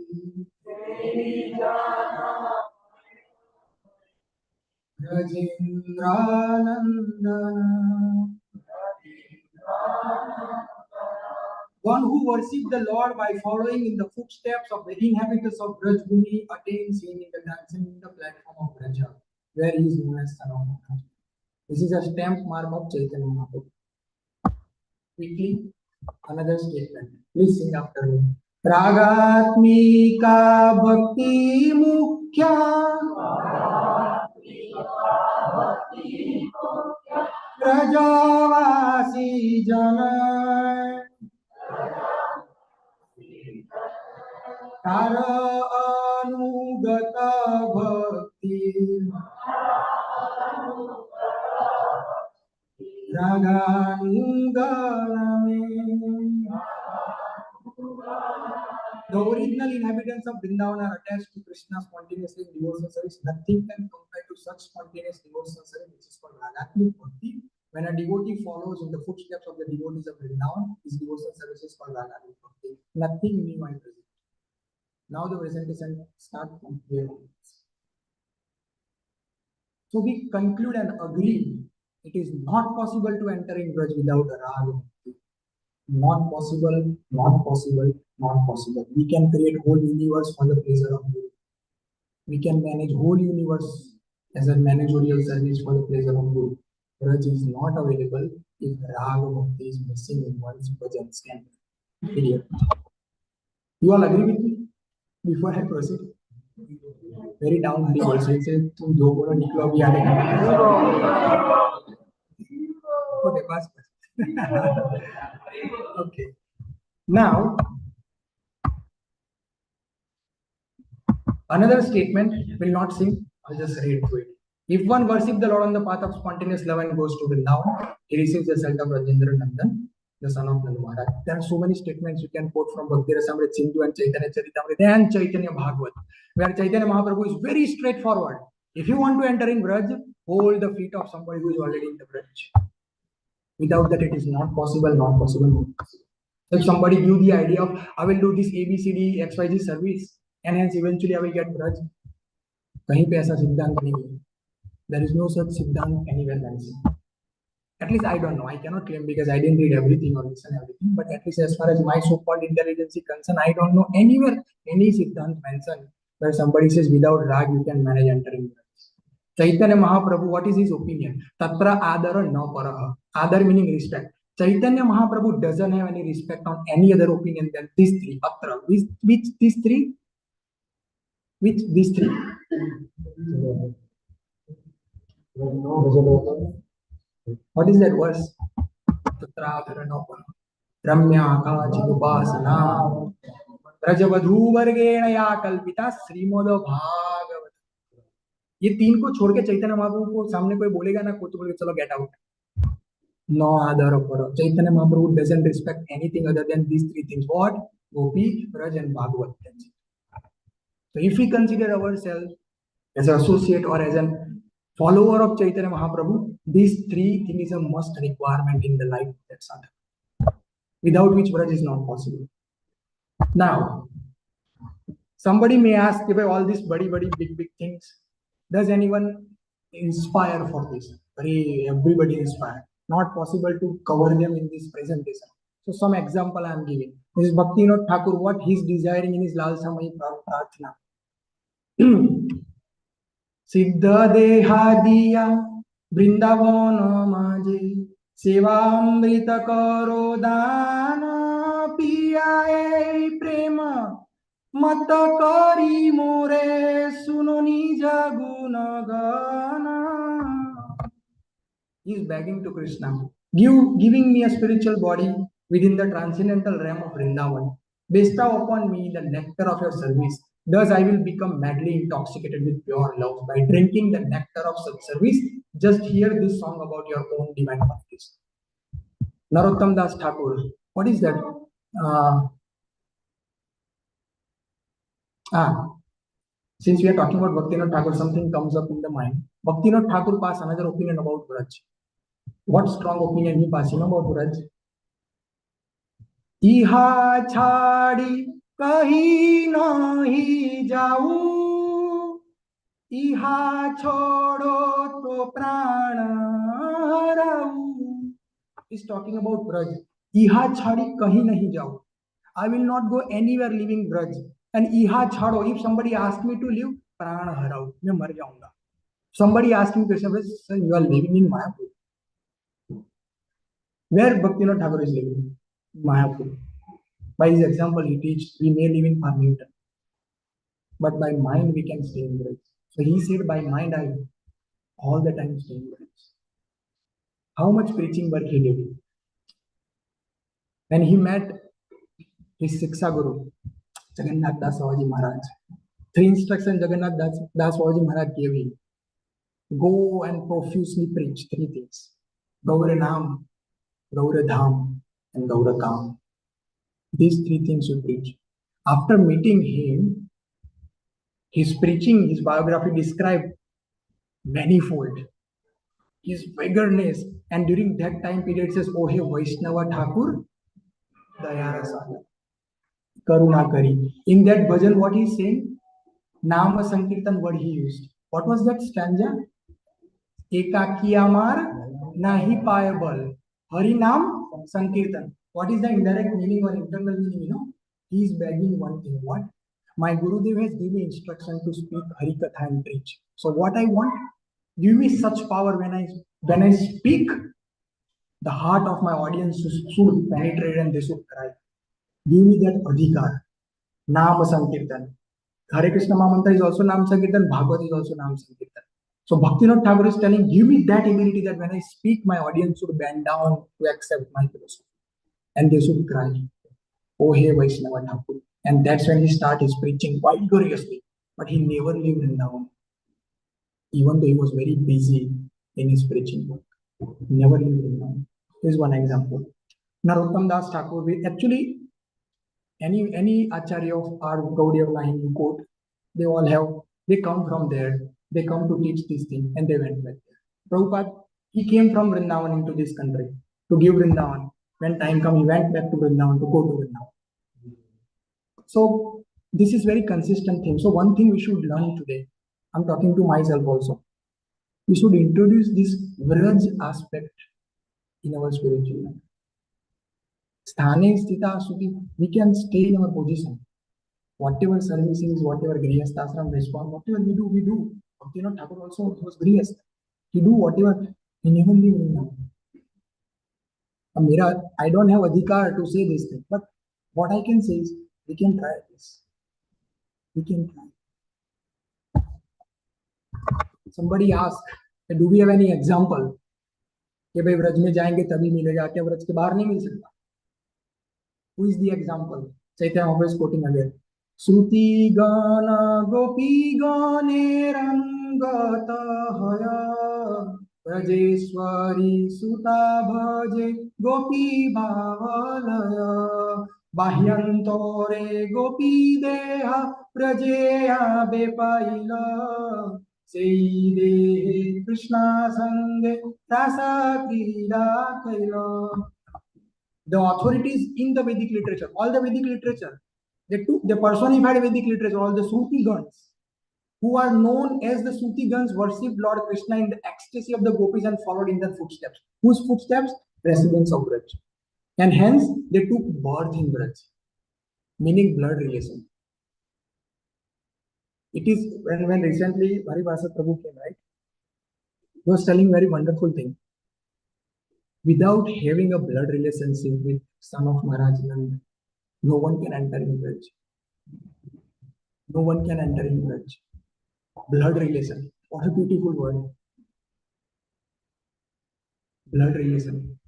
Rajendranandana. One who worships the Lord by following in the footsteps of the inhabitants of Braj Bhumi attains him in the transcendental platform of Braja, where he is known as Son of God. This is a stamp mark of Chaitanya Mahaprabhu. Quickly, another statement. Please sing after me. Ragatmika bhakti mukhya Brajavasi jana Kara anugata bhakti Raganuganame. The original inhabitants of Vrindavan are attached to Krishna spontaneously in devotional service. Nothing can compare to such spontaneous devotional service, which is called Ragatmik Bhakti. When a devotee follows in the footsteps of the devotees of Vrindavan, his devotional service is called Ragatmik Bhakti. Nothing new and present. Now the presentation starts from here. So we conclude and agree it is not possible to enter in Braj without a Raga. Not possible, not possible, not possible. We can create whole universe for the pleasure of Guru. We can manage whole universe as a managerial service for the pleasure of Guru. Braj is not available if Raga Bhakti is missing in one's bhajan stand. You all agree with me? Before I proceed, very down Hari voice से तुम जो बोलो निकलो अभी आधे घंटे okay बस okay. Now another statement will not sing. I'll just read through it. If one worships the Lord on the path of spontaneous love and goes to Vrindavan, he receives the result of Rajendra Nandan, the son of Nanda Maharaj. There are so many statements you can quote from Bhakti Rasamrita Sindhu and Chaitanya Charitamrita and Chaitanya Bhagavat, where Chaitanya Mahaprabhu is very straightforward. If you want to enter in Braj, hold the feet of somebody who is already in the Braj. Without that, it is not possible, not possible, not possible. If somebody give the idea of, I will do this ABCD XYZ service, and hence eventually I will get Braj, कहीं पे ऐसा सिद्धांत नहीं है. There is no such siddhant anywhere else. At least I don't know. I cannot claim because I didn't read everything or listen everything. But at least as far as my so-called intelligence is concerned, I don't know anywhere any siddhant mentioned where somebody says without rag you can manage entering. Chaitanya Mahaprabhu, what is his opinion? Tatra adara na paraha. Adar meaning respect. Chaitanya Mahaprabhu doesn't have any respect on any other opinion than these three. Atra. Which these three? Which these three? What is that verse? Ramya Kachidupasana Rajavadhu Vargena Ya Kalpita Srimad Bhagavatam. ये तीन को छोड़ के चैतन्य महाप्रभु को सामने कोई बोलेगा ना कोई तो बोलेगा चलो get out. No other of Chaitanya Mahaprabhu doesn't respect anything other than these three things. What? Gopi, Raj and Bhagavat. So if we consider ourselves as an associate or as a follower of Chaitanya Mahaprabhu, these three things is a must requirement in the life of that sadhaka, without which Braj is not possible. Now, somebody may ask if all these big things, does anyone inspire for this? Everybody inspired. Not possible to cover them in this presentation. So some example I am giving. This is Bhaktivinoda Thakur, what he is desiring in his Lalsamayi Prarthana. Siddha Dehadiya Vrindavana Maji Sevamrita Karo Dana Piyae Prema Mata Kari More Sunoni Jagunagana. He is begging to Krishna, giving me a spiritual body within the transcendental realm of Vrindavan. Bestow upon me the nectar of your service, Thus, I will become madly intoxicated with pure love by drinking the nectar of such service. Just hear this song about your own divine practice. Narottam Das Thakur. What is that? Uh, ah, since we are talking about Bhaktinath Thakur, something comes up in the mind. Bhaktinath Thakur passed another opinion about Braj. What strong opinion he passed about Braj? इहा छाड़ी कहीं नहीं जाऊं, इहा छोड़ो तो प्राण हराऊं. He's talking about Braj. इहा छाड़ी कहीं नहीं जाऊं. I will not go anywhere leaving Braj. And इहा छाड़ो, if somebody asks me to leave, प्राण हराऊं, मैं मर जाऊंगा. Somebody asking Krishna, sir, you are living in Mayapur. Where Bhaktivinoda Thakur is living? Mayapur. By his example, he teaches we may live in Farmington, but by mind we can stay in Braj. So he said, by mind I all the time stay in Braj. How much preaching work he did. When he met his Siksha Guru, Jagannath Das Babaji Maharaj, 3 instructions Jagannath Das Babaji Maharaj gave him. Go and profusely preach 3 things. Gaura Nam, Gaura Dham, and Gaura Kam. These 3 things you preach. After meeting him, his preaching, his biography described manifold. His vigorness, and during that time period says, Oh hey Vaishnava Thakur, Dayara Sagar, Karuna Kari. In that bhajan, what he's saying, Nama Sankirtan word he used. What was that stanza? Ekaki Amar Nahi Payabal. Hari Nam Sankirtan. What is the indirect meaning or internal meaning? He is begging one thing. What? My Gurudev has given me instruction to speak Hari Katha and preach. So what I want, give me such power when I speak, the heart of my audience should penetrate and they should cry. Give me that adhikar. Nam Sankirtan. Hare Krishna Mahamantra is also Nam Sankirtan. Bhagavad is also Nam Sankirtan. So Bhaktivinoda Thakur is telling, give me that ability that when I speak, my audience should bend down to accept my philosophy. And they should cry, Oh hey Vaishnava Thakur. And that's when he started his preaching quite gloriously. But he never lived in Navam. Even though he was very busy in his preaching work. Never lived in Navam. Here's one example. Narottam Das Thakur, actually, any Acharya of our Gaudiya line you quote, they come from there. They come to teach this thing and they went back there. Prabhupada, he came from Vrindavan into this country to give Vrindavan. When time came, he went back to Vrindavan to go to Vrindavan. So this is very consistent thing. So one thing we should learn today, I'm talking to myself also. We should introduce this Vraj aspect in our spiritual life. Sthane Sthita Suti, we can stay in our position. Whatever services, whatever Grihasthashram response, whatever we do. Bhaktivinoda Thakur also was Grihastha. He do whatever, he never live in Mira, I don't have adhikar to say this thing, but what I can say is, we can try this. We can try. Somebody asked, do we have any example? कि भाई व्रज में जाएंगे तभी मिलेगा, क्या व्रज के बाहर नहीं मिल सकता? Who is the example? Chaitanya always quoting again. Sruti gana gopi gane rangata haya Rajeshwari suta bhaje gopi bhavalaya Bahyantore gopi deha prajeya bepaila Sei dehe Krishna sange rasa krida kaila. The authorities in the Vedic literature, all the Vedic literature, they personified Vedic literature, all the Suti gans, who are known as the Suti gans, worshipped Lord Krishna in the ecstasy of the gopis and followed in their footsteps. Whose footsteps? Residents of Braj. And hence, they took birth in Braj, meaning blood relation. It is when recently Bhagavatam Prabhu came, right? He was telling very wonderful thing. Without having a blood relationship with son of Maharaj Nand, no one can enter in Braj. No one can enter in Braj. Blood relation. What a beautiful word. Blood relation.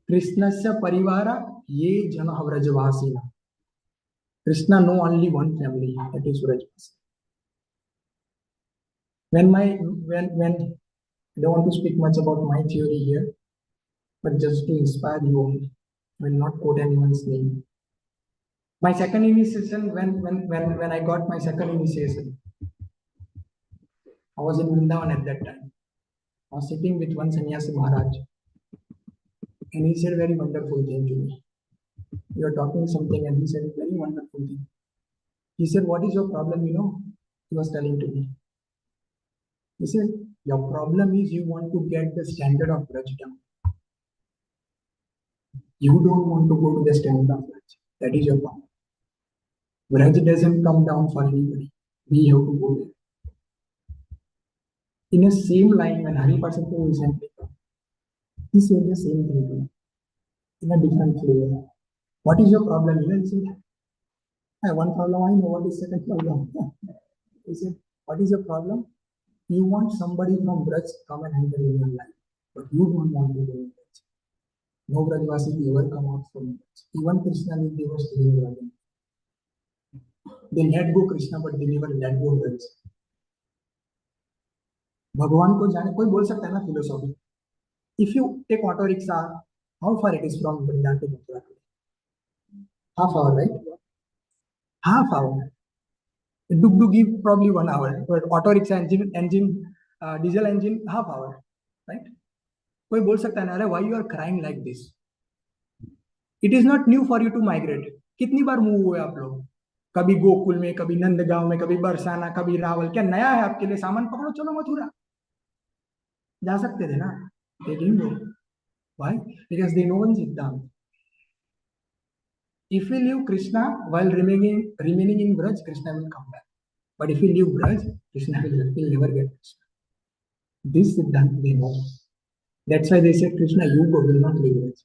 Krishnasya parivara ye jana vrajvasina. Krishna know only one family, that is Vrajvasi. When I don't want to speak much about my theory here, but just to inspire you only, I will not quote anyone's name. My second initiation, when I got my second initiation, I was in Vrindavan at that time. I was sitting with one sannyasi Maharaj, and he said very wonderful thing to me. We were talking something, and he said a very wonderful thing. He said, "What is your problem?" He was telling to me. He said, "Your problem is you want to get the standard of Braj down. You don't want to go to the standard of Braj. That is your problem. Braj doesn't come down for anybody. We have to go there." In the same line, when Hari Prasad recently came, he said the same thing to me in a different flavor. What is your problem? He said, "I have one problem. I know what is second problem." He said, "What is your problem? You want somebody from Braj to come and enter in your life, but you don't want to go in Braj. No Brajvasi will ever come out from Braj. Even Krishna will never stay in Braj. They let go Krishna, but they never let go Braj." भगवान को जाने कोई बोल सकता है ना philosophy. If you take auto rickshaw, how far it is from Vrindavan to Mathura? Half hour, right? Half hour. Dug give probably 1 hour, but auto rickshaw engine diesel engine half hour, right? कोई बोल सकता है ना, अरे why you are crying like this? It is not new for you to migrate. कितनी बार move हुए आप लोग? कभी गोकुल में, कभी नंदगांव में, कभी बरसाना, कभी रावल. क्या नया है आपके लिए? सामान पकड़ो चलो मथुरा. जा सकते थे ना. They didn't go. Why? Because they know one Siddhant. If we leave Krishna while remaining in Braj, Krishna will come back. But if we leave Braj, Krishna will never get Krishna. This Siddhant they know. That's why they said, Krishna, you go, will not leave Braj.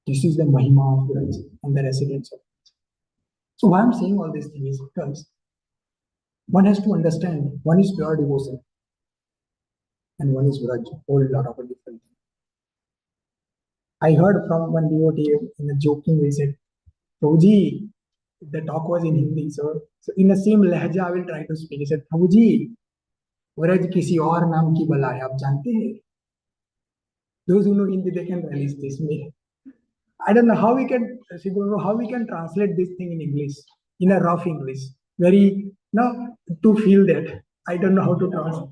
This is the Mahima of Braj and the residents of Braj. So why I'm saying all these things is because one has to understand, one is pure devotion and one is Braj, whole lot of a different thing. I heard from one devotee in a joking way said, Prabhuji, the talk was in Hindi, so in the same lehja I will try to speak. He said, Prabhuji, Braj किसी और नाम की बला है, आप जानते हैं? Those who know Hindi, they can release this. I don't know how we can translate this thing in English, in a rough English. Very, no, to feel that. I don't know how to translate.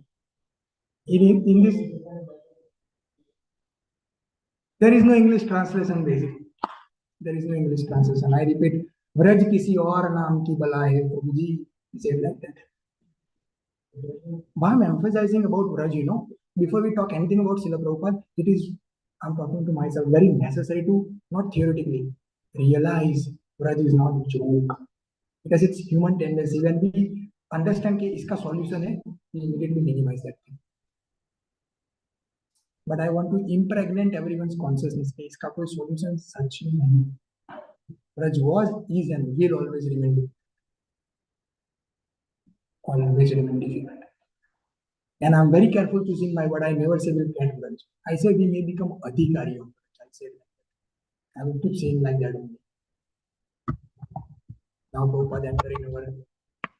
In this, there is no English translation basically. There is no English translation. I repeat, Braj किसी और नाम की बला है, Prabhuji, he said like that. Why I'm emphasizing about Braj, before we talk anything about Srila Prabhupada, it is, I'm talking to myself, very necessary to, not theoretically, realize Braj is not a joke. Because it's human tendency. When we understand that iska solution hai, we immediately minimize that thing. But I want to impregnate everyone's consciousness that iska koi solution such nahi. Braj was, is, and will always remain difficult. Always remain difficult. And I'm very careful to sing my word. I never say we'll get Braj. I say we may become adhikari of Braj. I say that. I will keep saying like that only. Now Prabhupada entering our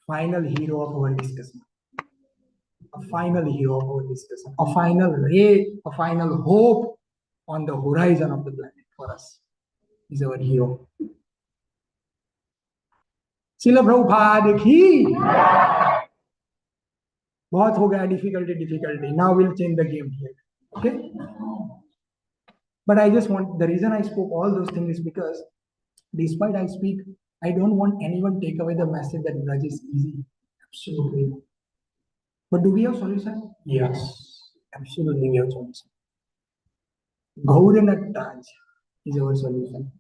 final hero of our discussion. A final hero of our discussion. A final ray, a final hope on the horizon of the planet for us is our hero. Srila Prabhupada ki. बहुत हो गया difficulty. Now we'll change the game here. Okay? But I just want, the reason I spoke all those things is because despite I speak, I don't want anyone take away the message that Braj is easy. Absolutely not. But do we have solution? Yes. Absolutely we have solution. Gauranattaj is our solution.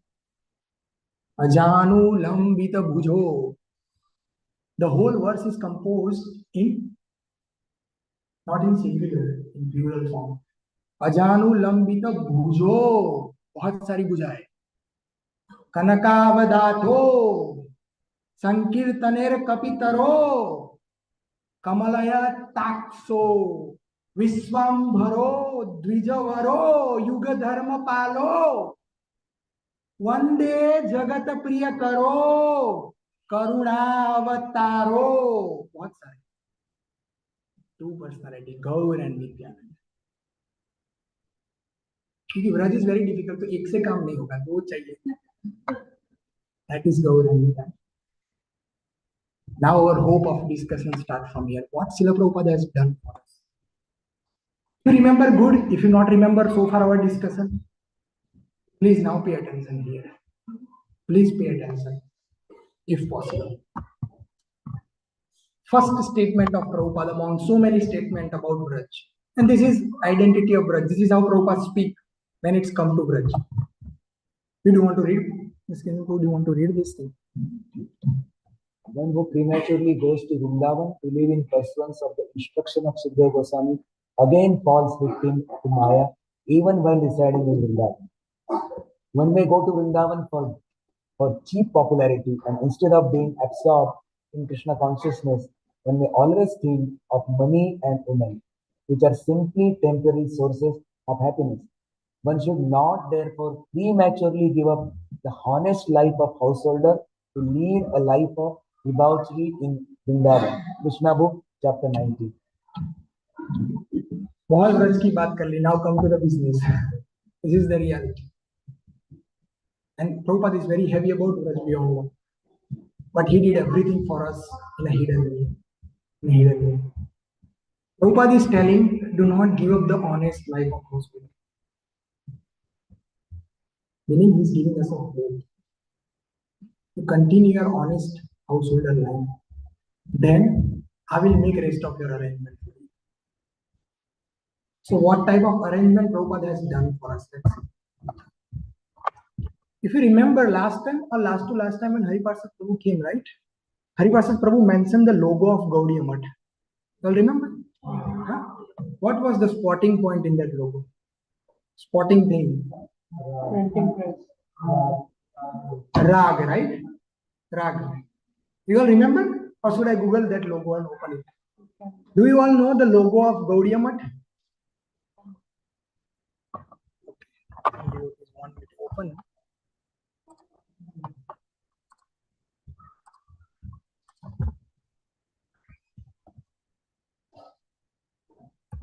Ajanu lambita bhujo. The whole verse is composed in, not in singular, in plural form. Ajanu lambita bhujo. बहुत सारी भुजा है. Kanakavadato. Sankirtaner kapitaro. Kamalaya takso. Visvambharo. Dvijavaro. Yuga dharma palo. वंदे जगत प्रिय करो करुणा अवतारो, बहुत सारे, two personality Gaur and Nityananda. क्योंकि व्रज इज वेरी डिफिकल्ट, तो एक से काम नहीं होगा, दो चाहिए। That is Gaur and Nityanand. Now our hope of discussion starts from here. What Srila Prabhupada has done for us. You remember good? If you not remember so far our discussion, please now pay attention here. Please pay attention, if possible. First statement of Prabhupada among so many statements about Braj. And this is identity of Braj. This is how Prabhupada speak when it's come to Braj. Do you want to read? Ms. Kintu, do you want to read this thing? One who prematurely goes to Vrindavan to live in pursuance of the instruction of Sukadeva Goswami again falls victim to Maya even while residing in Vrindavan. One may go to Vrindavan for cheap popularity, and instead of being absorbed in Krishna consciousness, one may always think of money and women, which are simply temporary sources of happiness. One should not therefore prematurely give up the honest life of householder to lead a life of debauchery in Vrindavan. Krishna book, chapter 90. बहुत ब्रज की बात कर ली. Now come to the business. This is the reality. And Prabhupada is very heavy about Braj beyond one. But he did everything for us in a hidden way. In a hidden way. Prabhupada is telling, do not give up the honest life of householder. Meaning he is giving us a hope. To continue your honest householder life. Then I will make rest of your arrangement for you. So what type of arrangement Prabhupada has done for us? Let's see. If you remember last time or last to last time when Hariprasad Prabhu came, right? Hariprasad Prabhu mentioned the logo of Gaudiya Math. You all remember? Huh? What was the spotting point in that logo? Spotting thing. Rag, right? Rag. You all remember? Or should I Google that logo and open it? Do you all know the logo of Gaudiya Math? Okay. Want me to open?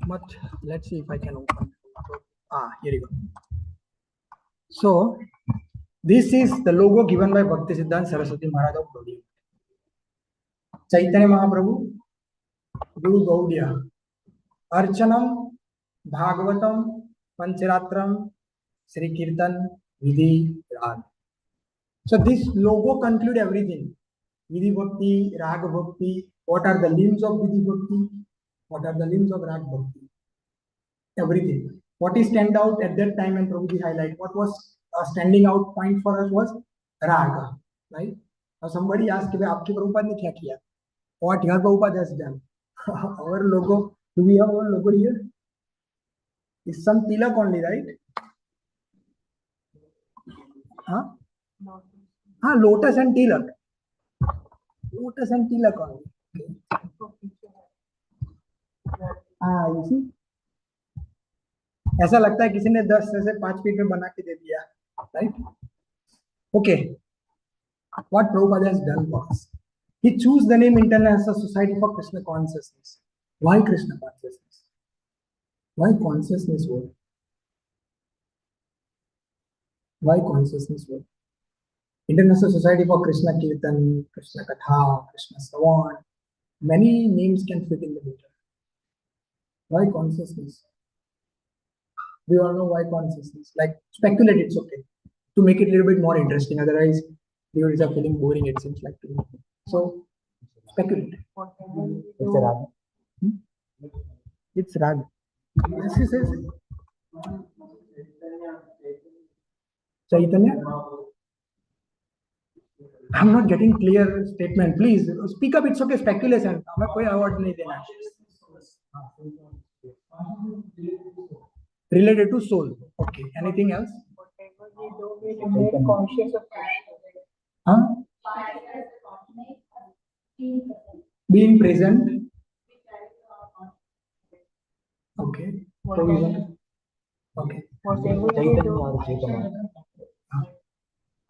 But let's see if I can open. Here you go. So this is the logo given by Bhaktisiddhanta Saraswati Maharaj of Gaudiya. Chaitanya Mahaprabhu, Guru Gaudiya, Archanam, Bhagavatam, Pancharatram, Sri Kirtan, Vidhi, Rag. So this logo conclude everything. Vidhi Bhakti, Rag Bhakti. What are the limbs of Vidhi Bhakti? What are the limbs of Rag Bhakti? Everything. What is stand out at that time and Prabhuji highlight? What was a standing out point for us was Rag, right? Now somebody asked, "Aapke Prabhupada ne kya kiya?" What your Prabhupada has done? Our logo. Do we have our logo here? It's some tilak only, right? Huh? Lotus and tilak. Lotus and tilak only. You see? ऐसा लगता है किसी ने 10 से 5 feet में बना के दे दिया, right? Okay. What Prabhupada has done for us? He chose the name International Society for Krishna Consciousness. Why Krishna Consciousness? Why consciousness word? Why consciousness word? International Society for Krishna Kirtan, Krishna Katha, Krishna Savan. Many names can fit in the middle. Why consciousness? Do you all know why consciousness? Like speculate, it's okay. To make it a little bit more interesting. Otherwise, viewers are feeling boring, it seems like to me. So speculate. It's a Rag. It's Rag. This is Chaitanya. I'm not getting clear statement. Please speak up. It's okay. Speculation. हमें कोई award नहीं देना. Related to soul. Okay. Anything else? Conscious of Being present. Okay. Provision. Okay. Chaitanya or Chaitanya.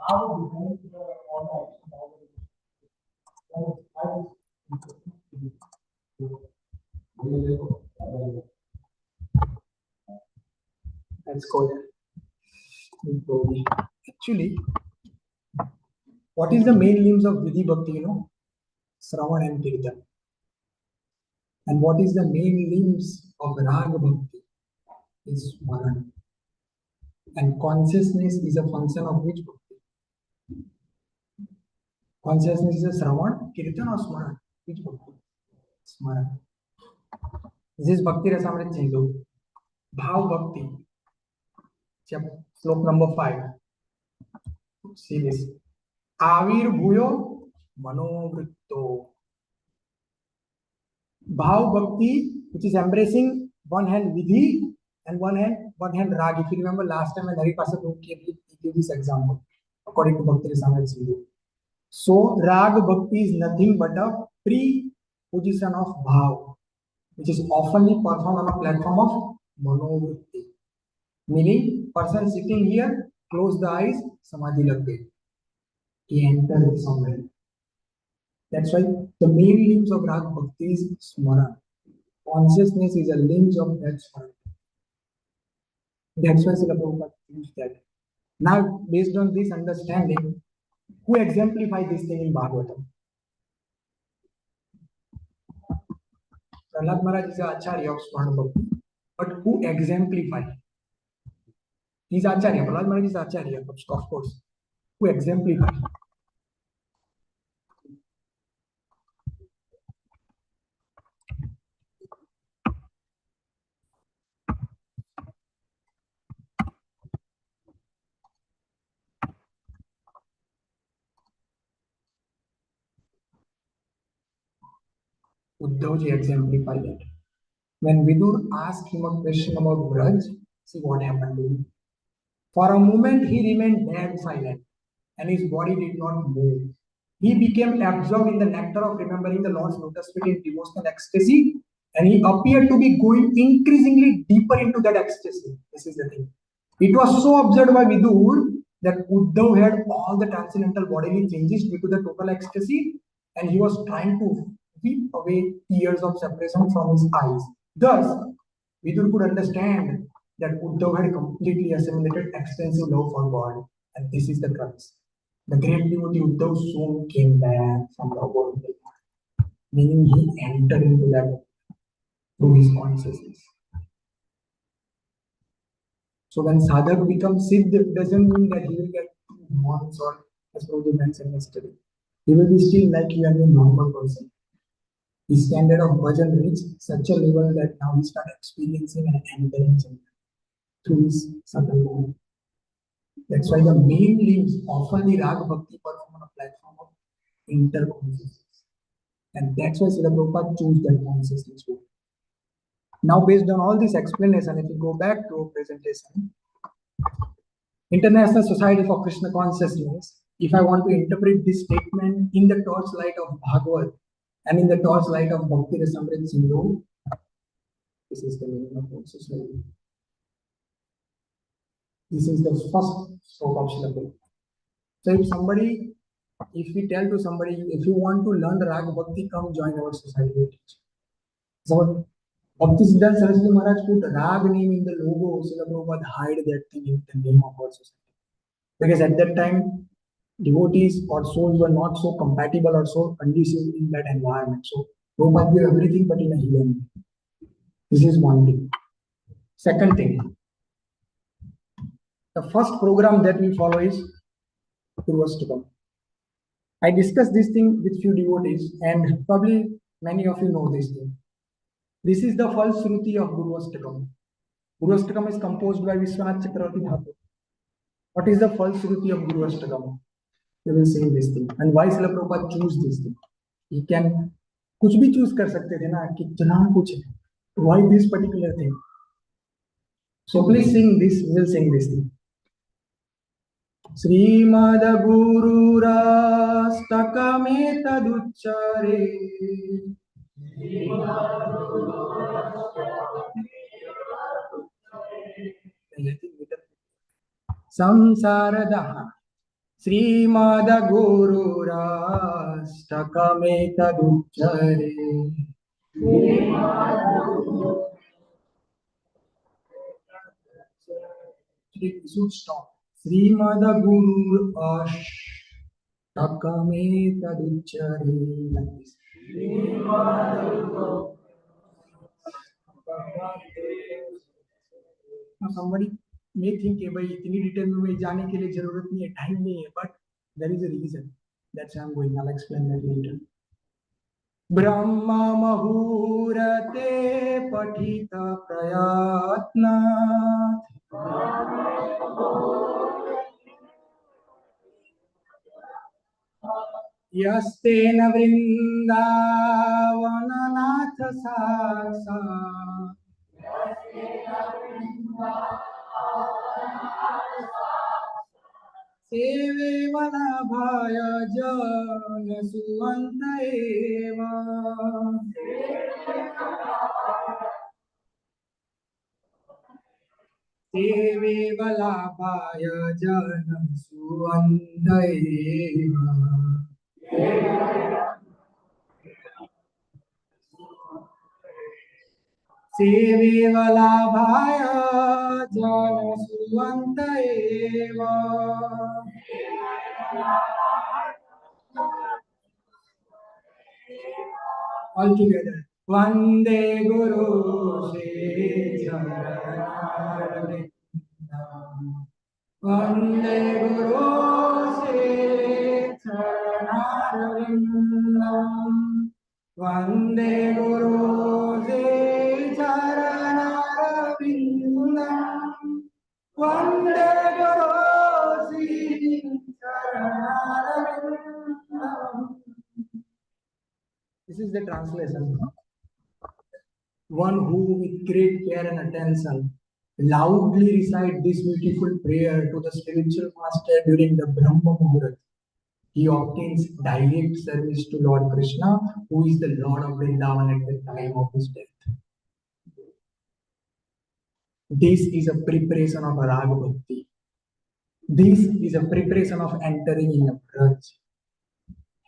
how behind all the let's go there. Actually, what is the main limbs of Vidhi Bhakti? Shravan and Kirtan. And what is the main limbs of Raga Bhakti? Is Smaran. And consciousness is a function of which Bhakti? Consciousness is a Shravan, Kirtan or Smaran? Which Bhakti? Smaran. This is Bhakti Rasamrita Sindhu. Bhav Bhakti. Slope number 5. See this. Avir Bhuyo Manovritto. Bhav Bhakti, which is embracing one hand Vidhi and one hand Rag. If you remember last time when Haripasa gave this example, according to Bhakti Rasamrita Sindhu. So Rag Bhakti is nothing but a pre-position of Bhav, which is often performed on a platform of Manovritti. Meaning, person sitting here, close the eyes, Samadhi lag gayi. He entered somewhere. That's why the main limbs of Rag Bhakti is Smaran. Consciousness is a limbs of that Smaran. That's why Srila Prabhupada used that. Now, based on this understanding, who exemplified this thing in Bhagavatam? Prahlad Maharaj is an Acharya of Smaran Bhakti, but who exemplified? He's Acharya. Prahlad Maharaj is Acharya, of course. Who exemplified? Uddhavji exemplified it. When Vidur asked him a question about Braj, see what happened to him. For a moment, he remained dead silent, and his body did not move. He became absorbed in the nectar of remembering the Lord's lotus feet in devotional ecstasy, and he appeared to be going increasingly deeper into that ecstasy. This is the thing. It was so observed by Vidur that Uddhav had all the transcendental bodily changes due to the total ecstasy, and he was trying to weep away tears of separation from his eyes. Thus, Vidur could understand that Uddhav had completely assimilated extensive love for God, and this is the crux. The great devotee Uddhav soon came back from the world, meaning he entered into that through his consciousness. So when sadhak becomes siddh, it doesn't mean that he will get 2 months or as Prabhu mentioned yesterday. He will be still like you and a normal person. His standard of bhajan reached such a level that now he started experiencing and entering through his subtle mind. That's why the main limbs often the Rag Bhakti perform on a platform of interconsciousness. And that's why Srila Prabhupada chose that consciousness. Now, based on all this explanation, if we go back to our presentation, International Society for Krishna Consciousness, if I want to interpret this statement in the torchlight of Bhagavad and in the torchlight of Bhakti Rasamrita Sindhu, this is the meaning of our society. This is the first stroke of Srila Prabhupada. So if we tell to somebody, if you want to learn Rag Bhakti, come join our society. So Bhakti Siddhanta Saraswati Maharaj put Rag name in the logo, Srila Prabhupada hide that thing in the name of our society. Because at that time, devotees or souls were not so compatible or so conducive in that environment. So Prabhupada gave everything but in a hidden way. This is one thing. Second thing, the first program that we follow is Radhastami. I discussed this thing with few devotees, and probably many of you know this thing. This is the false Shruti of Radhastami. Radhastami is composed by Vishwanath Chakravarti Thakur. What is the false Shruti of Radhastami? We will sing this thing. And why Srila Prabhupada choose this thing? He can कुछ भी choose कर सकते थे ना कितना कुछ है. Why this particular thing? So please sing this. We will sing this thing. Srimad Gururastakametadutchare Samsaradaha Shrimad गुरुराष्टकमेतदुच्चरे we should stop. Srimad Guru Ashtakametaduchare like this. Now somebody may think कि भाई इतनी डिटेल में जाने के लिए जरूरत नहीं है, टाइम नहीं है, but there is a reason. That's why I'm going. I'll explain that later. ब्रह्म मुहूर्ते पठित प्रयत्नात् यस्तेन वृन्दावननाथ साक्षात् सेवे वल्लभाय जन सुवन्त एव सेवे वल्लभाय जन सुवन्त एव सेवे वल्लभाय जन सुवन्त एव all together. Vande Guru Shri Charanarvindam. Vande Guru Shri Charanarvindam. Vande Guru Shri Charanarvindam. Vande Guru Shri Charanarvindam. This is the translation. One who with great care and attention loudly recite this beautiful prayer to the spiritual master during the Brahma Muhurat, he obtains direct service to Lord Krishna, who is the Lord of Vrindavan at the time of his death. This is a preparation of a Raga Bhakti. This is a preparation of entering in a Braj.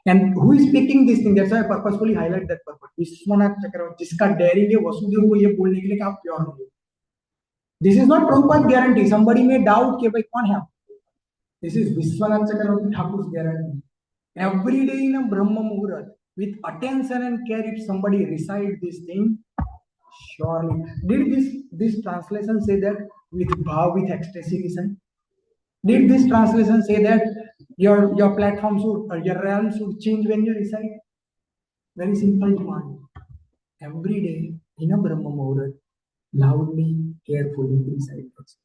And who is speaking this thing? That's why I purposefully highlight that purpose. Vishwanath चक्रवर्ती जिसका daring है वसुदेव को ये बोलने के लिए कि आप pure हो. This is not Prabhupada guarantee. Somebody may doubt कि भाई कौन है. This is Vishwanath Chakravarti Thakur's guarantee. Every day in a Brahma Muhurat, with attention and care, if somebody recite this thing, surely. Did this translation say that with bhav, with ecstasy recite? Did this translation say that your platform should or your realm should change when you recite? Very simple demand. Every day in a Brahma Muhurat, loudly, carefully recite this.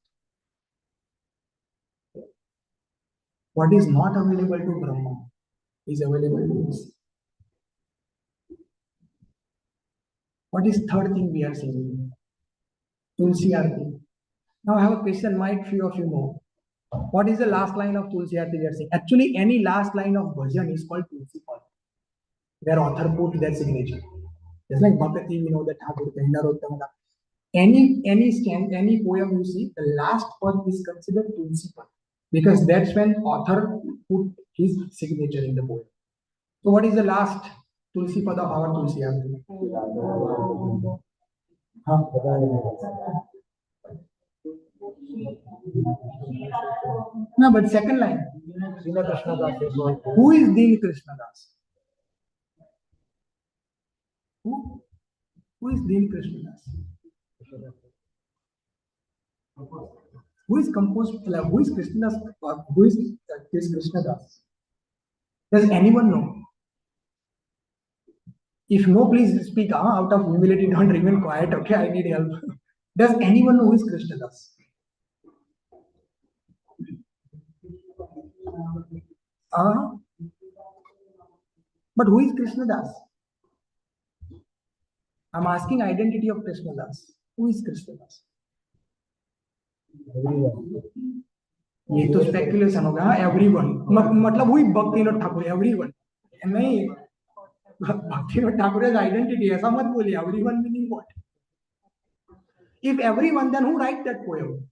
What is not available to Brahma is available to us. What is third thing we are saying? Tulsi Arti. Now I have a question, might few of you know. What is the last line of Tulsi Arti we are saying? Actually, any last line of bhajan is called Tulsi Pad, where author put their signature. Just like Bhakti, we know that Thakur, any stand, any poem you see, the last pad is considered Tulsi Pad, because that's when author put his signature in the poem. So what is the last Tulsi Pad of our Tulsi Arti? No, but second line. Who is Deen Krishna Das? Who is Deen Krishna Das? Who is composed? Who is Krishna Das? Who is Krishna Das? Does anyone know? If no, please speak out of humility. Don't remain quiet. Okay, I need help. Does anyone know who is Krishna Das? But who is Krishna Das? I'm asking identity of Krishna Das. Who is Krishna Das? ये तो speculation होगा. Everyone मतलब वही Bhaktinath Thakur. Everyone नहीं, Bhaktinath Thakur is identity. ऐसा मत बोलिए. Everyone meaning what? If everyone, then who write that poem?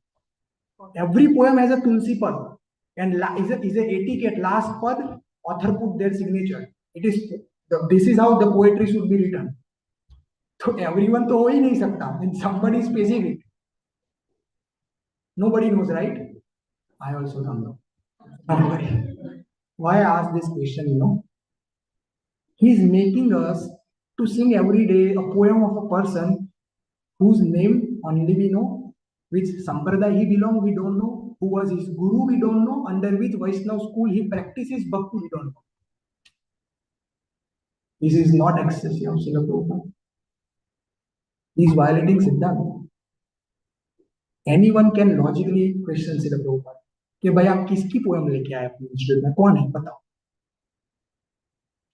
Every poem has a Tulsi Pad. and is a etiquette. Last pad, author put their signature. It is this is how the poetry should be written. So everyone तो हो ही नहीं सकता. And somebody specific. Nobody knows, right? I also don't know. Don't worry. Why I ask this question, He's making us to sing every day a poem of a person whose name only we know, which sampradaya he belongs, we don't know, who was his guru, we don't know, under which Vaishnav school he practices bhakti, we don't know. This is not excessive of Srila Prabhupada. He is violating Siddhanta. Anyone can logically question Srila Prabhupada. कि भाई आप किसकी poem लेके आए अपने institute में, कौन है बताओ.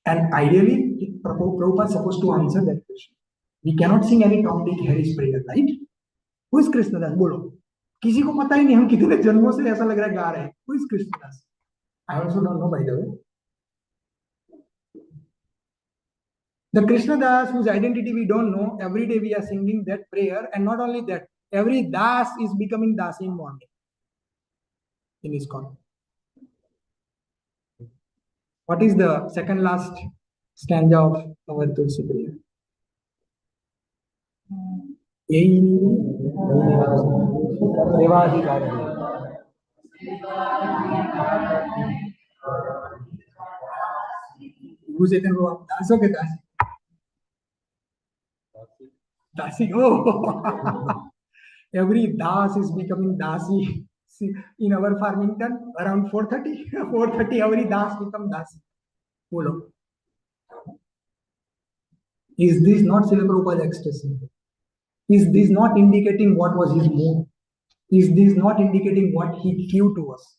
And ideally, Prabhupada is supposed to answer that question. We cannot sing any Tom, Dick, Harry's prayer, right? Who is Krishnadas? बोलो. किसी को पता ही नहीं हम कितने जन्मों से ऐसा लग रहा है गा रहे हैं. Who is Krishnadas? I also don't know, by the way. The Krishnadas whose identity we don't know, every day we are singing that prayer, and not only that, every das is becoming das in morning in ISKCON. What is the second last stanza of our Tulsi prayer? Who's it? Das or das? Dasi. Oh, every das is becoming dasi. See, in our Farmington, around 4:30, 4:30, every das become dasi. Bolo. Is this not Srila Prabhupada's ecstasy? Is this not indicating what was his mood? Is this not indicating what he gave to us?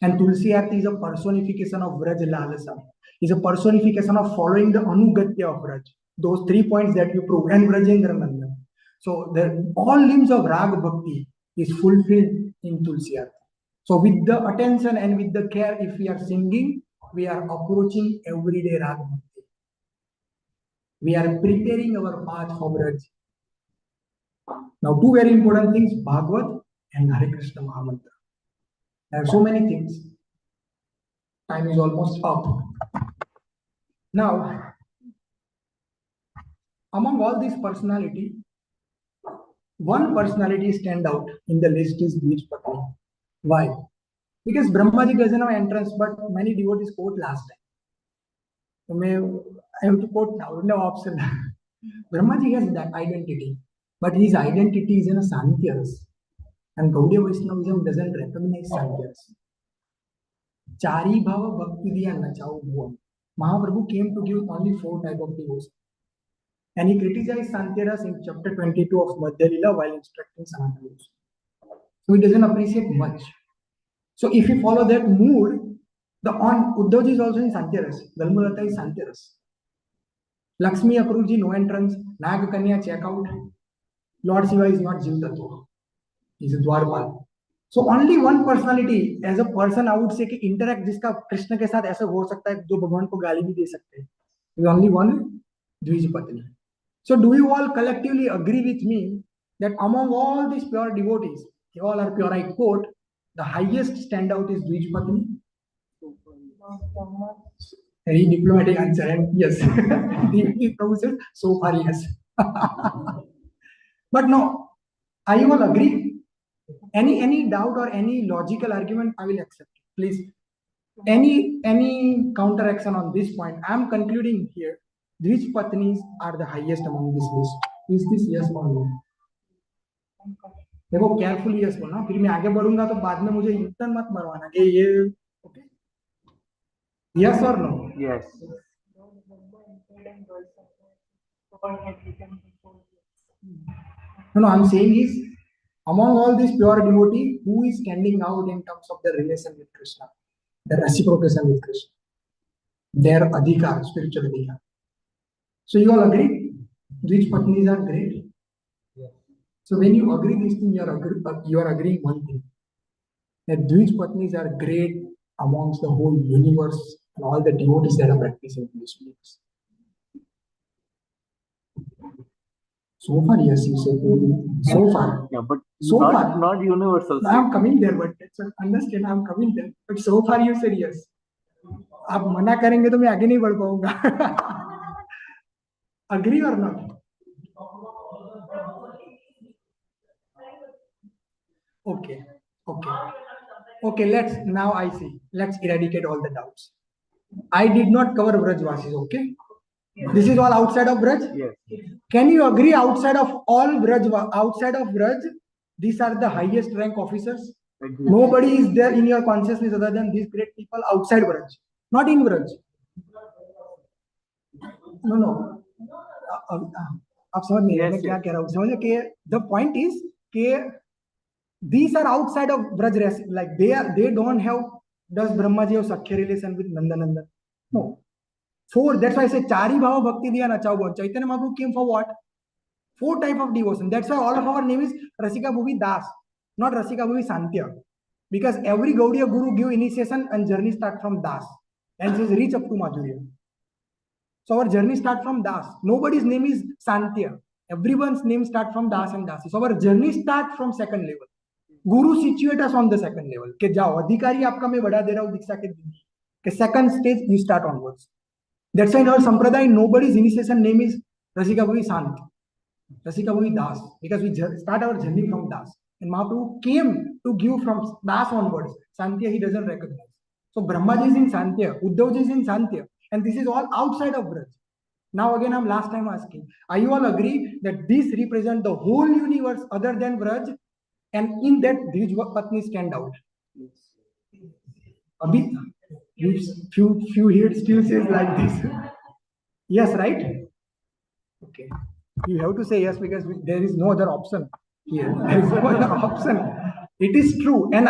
And Tulsi Arti is a personification of Vraj Lalasa. Is a personification of following the Anugatya of Vraj. Those 3 points that you proved. And Vrajendra Nandan. So all limbs of Rag Bhakti is fulfilled in Tulsi Arti. So with the attention and with the care, if we are singing, we are approaching everyday Rag Bhakti. We are preparing our path for Vraj. Now, two very important things, Bhagavat and Hare Krishna Mahamantra. There are so many things. Time is almost up. Now, among all these personality, one personality stand out in the list is Dvij Patni. Why? Because Brahmaji doesn't have entrance, but many devotees quote last time. So I have to quote now, no option. Brahmaji has that identity, but his identity is in a Sankhyaras. And Gaudiya Vaishnavism doesn't recognize Sankhyaras. Chari Bhava Bhakti Diya Nachau Bhuvam. Mahaprabhu came to give only 4 types of devotion. And he criticized Sankhyaras in chapter 22 of Madhya Lila while instructing Sankhyaras. So he doesn't appreciate much. So if you follow that mood, the on Uddhavji is also in Sankhyaras. Dalmudata is Sankhyaras. Lakshmi Akrurji, no entrance. Nag Kanya, check out. Lord Shiva is not Jiv Tattva. He is a Dwarpal. So only one personality, as a person, I would say कि interact जिसका कृष्ण के साथ ऐसा हो सकता है जो भगवान को गाली भी दे सकते हैं. There is only one, Dvij Patni. So do you all collectively agree with me that among all these pure devotees, they all are pure, I quote, the highest standout is Dvij Patni? Very diplomatic answer, and yes, the Prabhu said, so far yes. But no, are you all agree? Any doubt or any logical argument, I will accept. Please, any counter action on this point? I am concluding here. Which patnis are the highest among this list? Is this yes or no? देखो carefully yes बोलना, फिर मैं आगे बढ़ूंगा तो बाद में मुझे U turn मत मरवाना कि ये okay? Yes or no? Yes. No, I'm saying is, among all these pure devotee, who is standing out in terms of the relation with Krishna, the reciprocation with Krishna, their adhikar, spiritual adhikar. So you all agree? Which patnis are great? Yes. So when you agree this thing, you are agreeing one thing, that Dvij patnis are great amongst the whole universe and all the devotees that are practicing this universe. So far, yes, you said. So far. Yeah, but So not, far. not universal. I'm coming there, but understand, I'm coming there. But so far you said yes. आप मना करेंगे तो मैं आगे नहीं बढ़ पाऊंगा. Agree or not? Okay, okay, okay. Now I see. Let's eradicate all the doubts. I did not cover Brajvasis. Okay, this is all outside of Braj. Yes. Can you agree outside of outside of Braj, these are the highest rank officers? Agree. Nobody is there in your consciousness other than these great people outside Braj, not in Braj. No. आप समझ नहीं रहे मैं क्या कह रहा हूँ. समझे कि the point is कि these are outside of Braj, like they don't have. Does Brahmaji have Sakhya relation with Nandanandan? No. Four. That's why I say Chari Bhava Bhakti Diya Nachao. Chaitanya Mahaprabhu came for what? 4 type of devotion. That's why all of our name is Rasika Bhuvi Das, not Rasika Bhuvi Santya. Because every Gaudiya Guru give initiation and journey start from Das. And says reach up to Madhurya. So our journey start from Das. Nobody's name is Santya. Everyone's name start from Das and Dasi. So our journey start from second level. Guru situate us on the second level. कि जाओ अधिकारी आपका मैं बढ़ा दे रहा हूँ दीक्षा के दिन कि second stage you start onwards. That's why in our sampradaya nobody's initiation name is Rasika Bhuvi Sant, Rasika Bhuvi Das, because we start our journey from Das. And Mahaprabhu came to give from Das onwards. Santya he doesn't recognize. So Brahmaji is in Santya, Uddhavji is in Santya, and this is all outside of Braj. Now again I'm last time asking, are you all agree that this represent the whole universe other than Braj? And in that, Dvij Patni stand out. Abhi, few here still says like this. Yes, right? Okay. You have to say yes because there is no other option here. There is no other option. It is true. And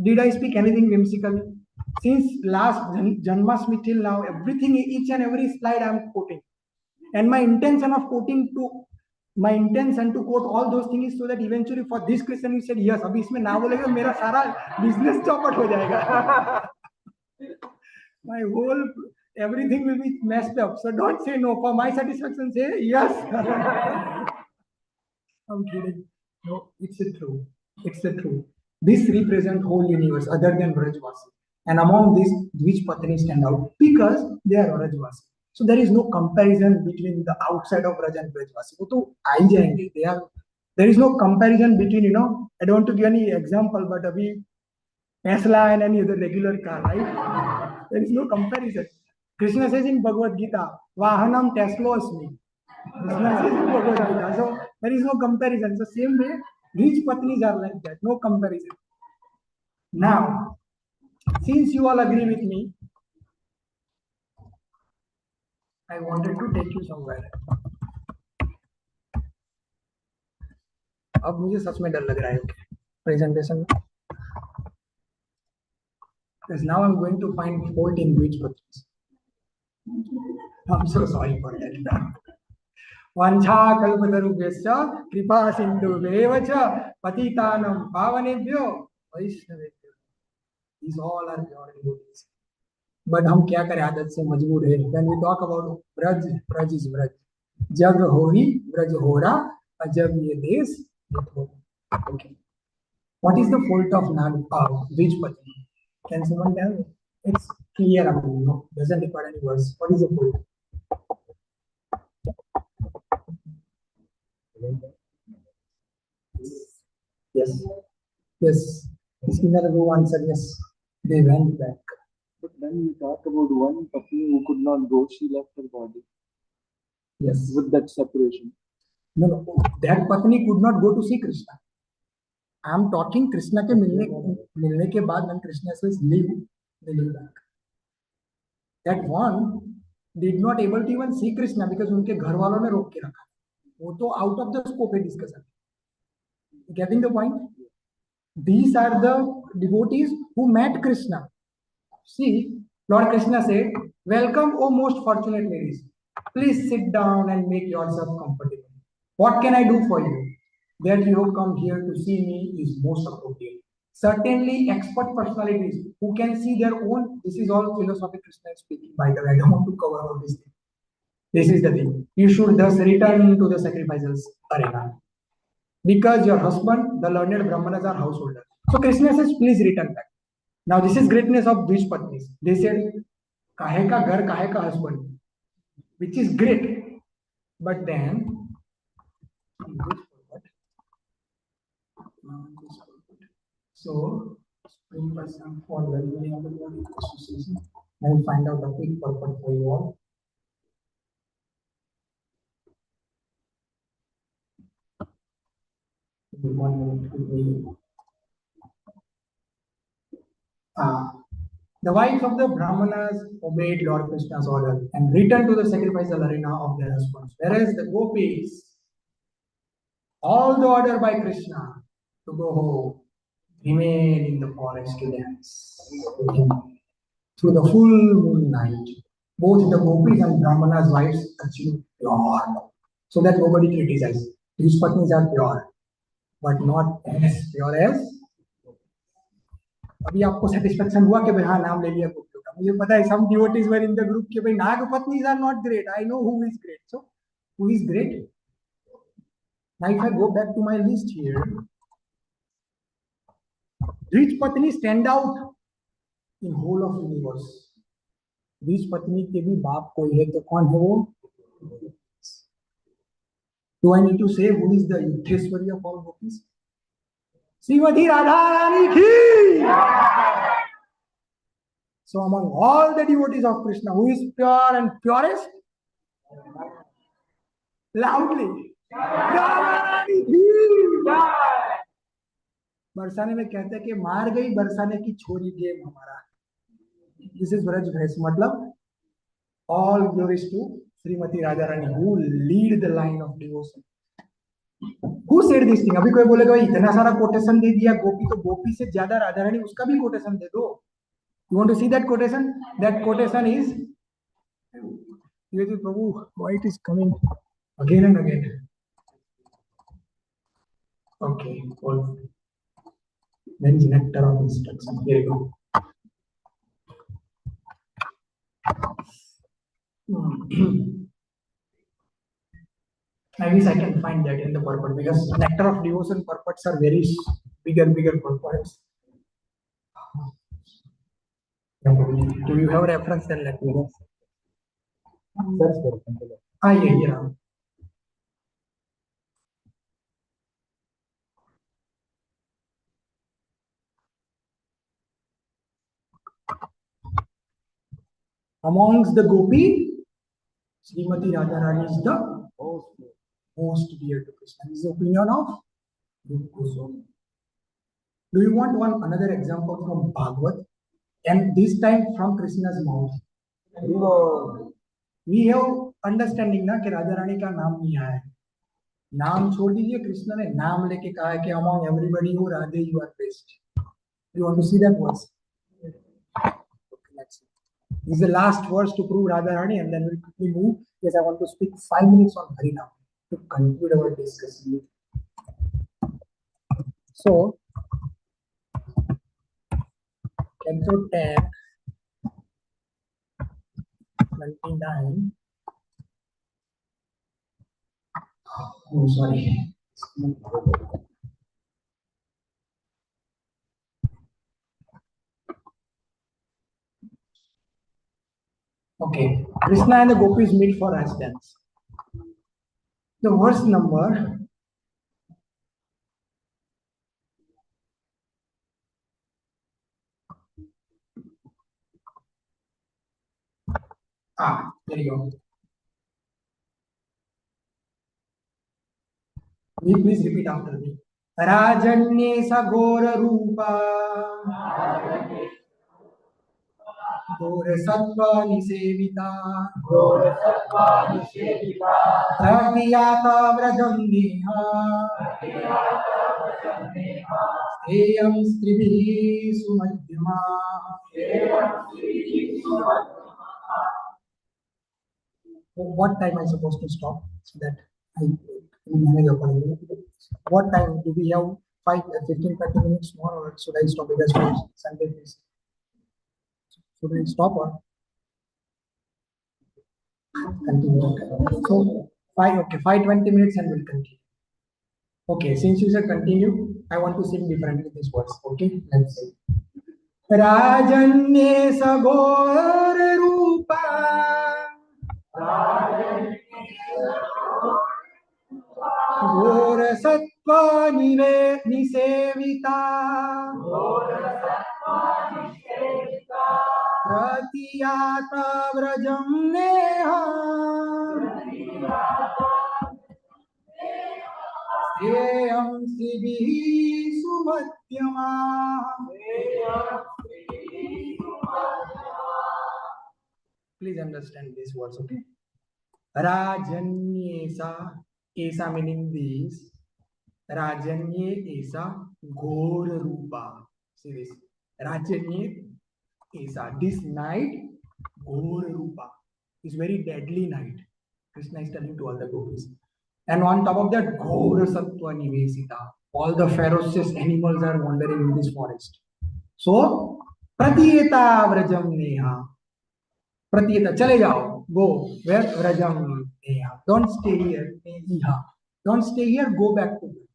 did I speak anything whimsical? Since last Janmashtami till now, everything, each and every slide I am quoting. And my intention to quote all those things is so that eventually for this question you said yes. अभी इसमें ना बोलेगा मेरा सारा business चौपट हो जाएगा. My whole everything will be messed up. So don't say no. For my satisfaction, say yes. I'm kidding. No, it's the truth. It's the truth. This represents whole universe other than Brajvasi. And among these, which Patni stand out? Because they are Brajvasi. So there is no comparison between the outside of Braj and Brajvasi. वो तो आ ही जाएंगे. There is no comparison between, I don't want to give any example, but अभी Tesla and any other regular car, right? There is no comparison. Krishna says in Bhagavad Gita, Vahanam Teslosmi. Krishna says in Bhagavad Gita. So there is no comparison. So same way, rich patnis are like that. No comparison. Now, since you all agree with me, I wanted to take you somewhere. अब मुझे सच में डर लग रहा है presentation में. Because now I'm going to find fault in which patnis. I'm so sorry for that. Vancha kalpatarubhyascha kripa sindhubheva cha patitanam pavanebhyo vaishnavebhyo. These all are pure devotees. But हम क्या करें आदत से मजबूर है. When we talk about Braj, Braj is Braj. जग होरी ब्रज होरा अजब ये देश ये थोड़ा. Okay. What is the fault of which patni? Can someone tell me? It's clear. Doesn't require any words. What is the fault? Yes. Yes. Skinner who answered yes. They went back. But when you talk about one patni who could not go, she left her body. Yes. With that separation. No. That patni could not go to see Krishna. I am talking Krishna के मिलने के बाद when Krishna says leave, they leave back. That one did not able to even see Krishna because उनके घर वालों ने रोक के रखा. वो तो out of the scope है discussion. Getting the point? These are the devotees who met Krishna. See, Lord Krishna said, "Welcome, O most fortunate ladies. Please sit down and make yourself comfortable. What can I do for you? That you have come here to see me is most appropriate." Certainly, expert personalities who can see their own. This is all philosophy Krishna is speaking. By the way, I don't want to cover all this thing. This is the thing. You should thus return to the sacrificial arena. Because your husband, the learned Brahmanas, are householders. So Krishna says, please return back. Now this is greatness of these patnis. They said, kahe ka ghar, kahe ka husband, which is great. But then, so spring person for well-being of the body association. I will find out a quick purpose for you all. One minute quickly. The wives of the Brahmanas obeyed Lord Krishna's order and returned to the sacrificial arena of their husbands, whereas the gopis, all the order by Krishna to go home, remained in the forest to dance with him through the full moon night. Both the gopis and Brahmanas' wives achieved pure, so that nobody criticizes. These patnis are pure, but not as pure as. अभी आपको satisfaction हुआ कि भाई हाँ नाम ले लिया गोपियों का. मुझे पता है some devotees were in the group कि भाई नाग patnis are not great. I know who is great. So who is great? Now if I go back to my list here, which patni stand out in whole of universe? Which patni के भी बाप कोई है तो कौन है वो? Do I need to say who is the Yudheshwari of all gopis? Srimati Radharani ki! So among all the devotees of Krishna, who is pure and purest? Loudly. Radharani ki! बरसाने में कहते हैं कि मार गई बरसाने की छोरी गेम हमारा. This is Vraj Bhais. मतलब all glories to Srimati Radharani who lead the line of devotion. Who said this thing? अभी कोई बोलेगा भाई इतना सारा कोटेशन दे दिया गोपी तो गोपी से ज्यादा राधा रानी उसका भी कोटेशन दे दो. You want to see that quotation? That quotation is Prabhu, why it is coming again and again? Okay, cool. Then is nectar of instruction. Here you go. I wish I can find that in the purport because nectar of devotion purports are very bigger purports. Do you have a reference? Then let me know. Yeah. Amongst the gopi, Srimati Radharani is the most dear to Krishna. This is the opinion of Goswami. Do you want another example from Bhagavad? And this time from Krishna's mouth. We have understanding ना कि राधा रानी का नाम नहीं आया है. नाम छोड़ दीजिए, कृष्ण ने नाम लेके कहा है कि among everybody who Radhe you are best. You want to see that verse? Okay, let's see. This is the last verse to prove Radha Rani, and then we'll quickly move. Yes, I want to speak 5 minutes on Harinam to conclude our discussion. So, Canto 10, 29. Oh, sorry. Okay, Krishna and the gopis meet for race dance. The verse number there you go. Please repeat after me. Rajanye Sagora Rupa Gora Sattva Nisevita Pragyata Vrajam Neha Eyam Strivi Sumadhyama. What time am I supposed to stop so that I can manage accordingly? What time do we have? 15, 20 minutes more, or should I stop it as well? Sunday, please. Should I stop or? Continue. So 5:20 minutes and we'll continue. Okay, since you said continue, I want to sing differently this verse. Okay, let's see. Rajanye Sagor Rupa Ghor Sattva Nisevita Pratiyata Vrajam Neha Seyam Sibihi Sumatyama. Please understand these words, okay? Rajanyesa, Esa meaning this. Rajanye Esa Ghor Rupa. See this. Rajanye Esa. This night, Ghor Rupa, is very deadly night. Krishna is telling to all the gopis. And on top of that, Ghor Sattva Nivesita. All the ferocious animals are wandering in this forest. So, Pratiyeta Vrajam Neha. Pratiyeta, chale jao. Go. Where? Vrajam Neha. Don't stay here. Neha. Don't stay here. Go back to this.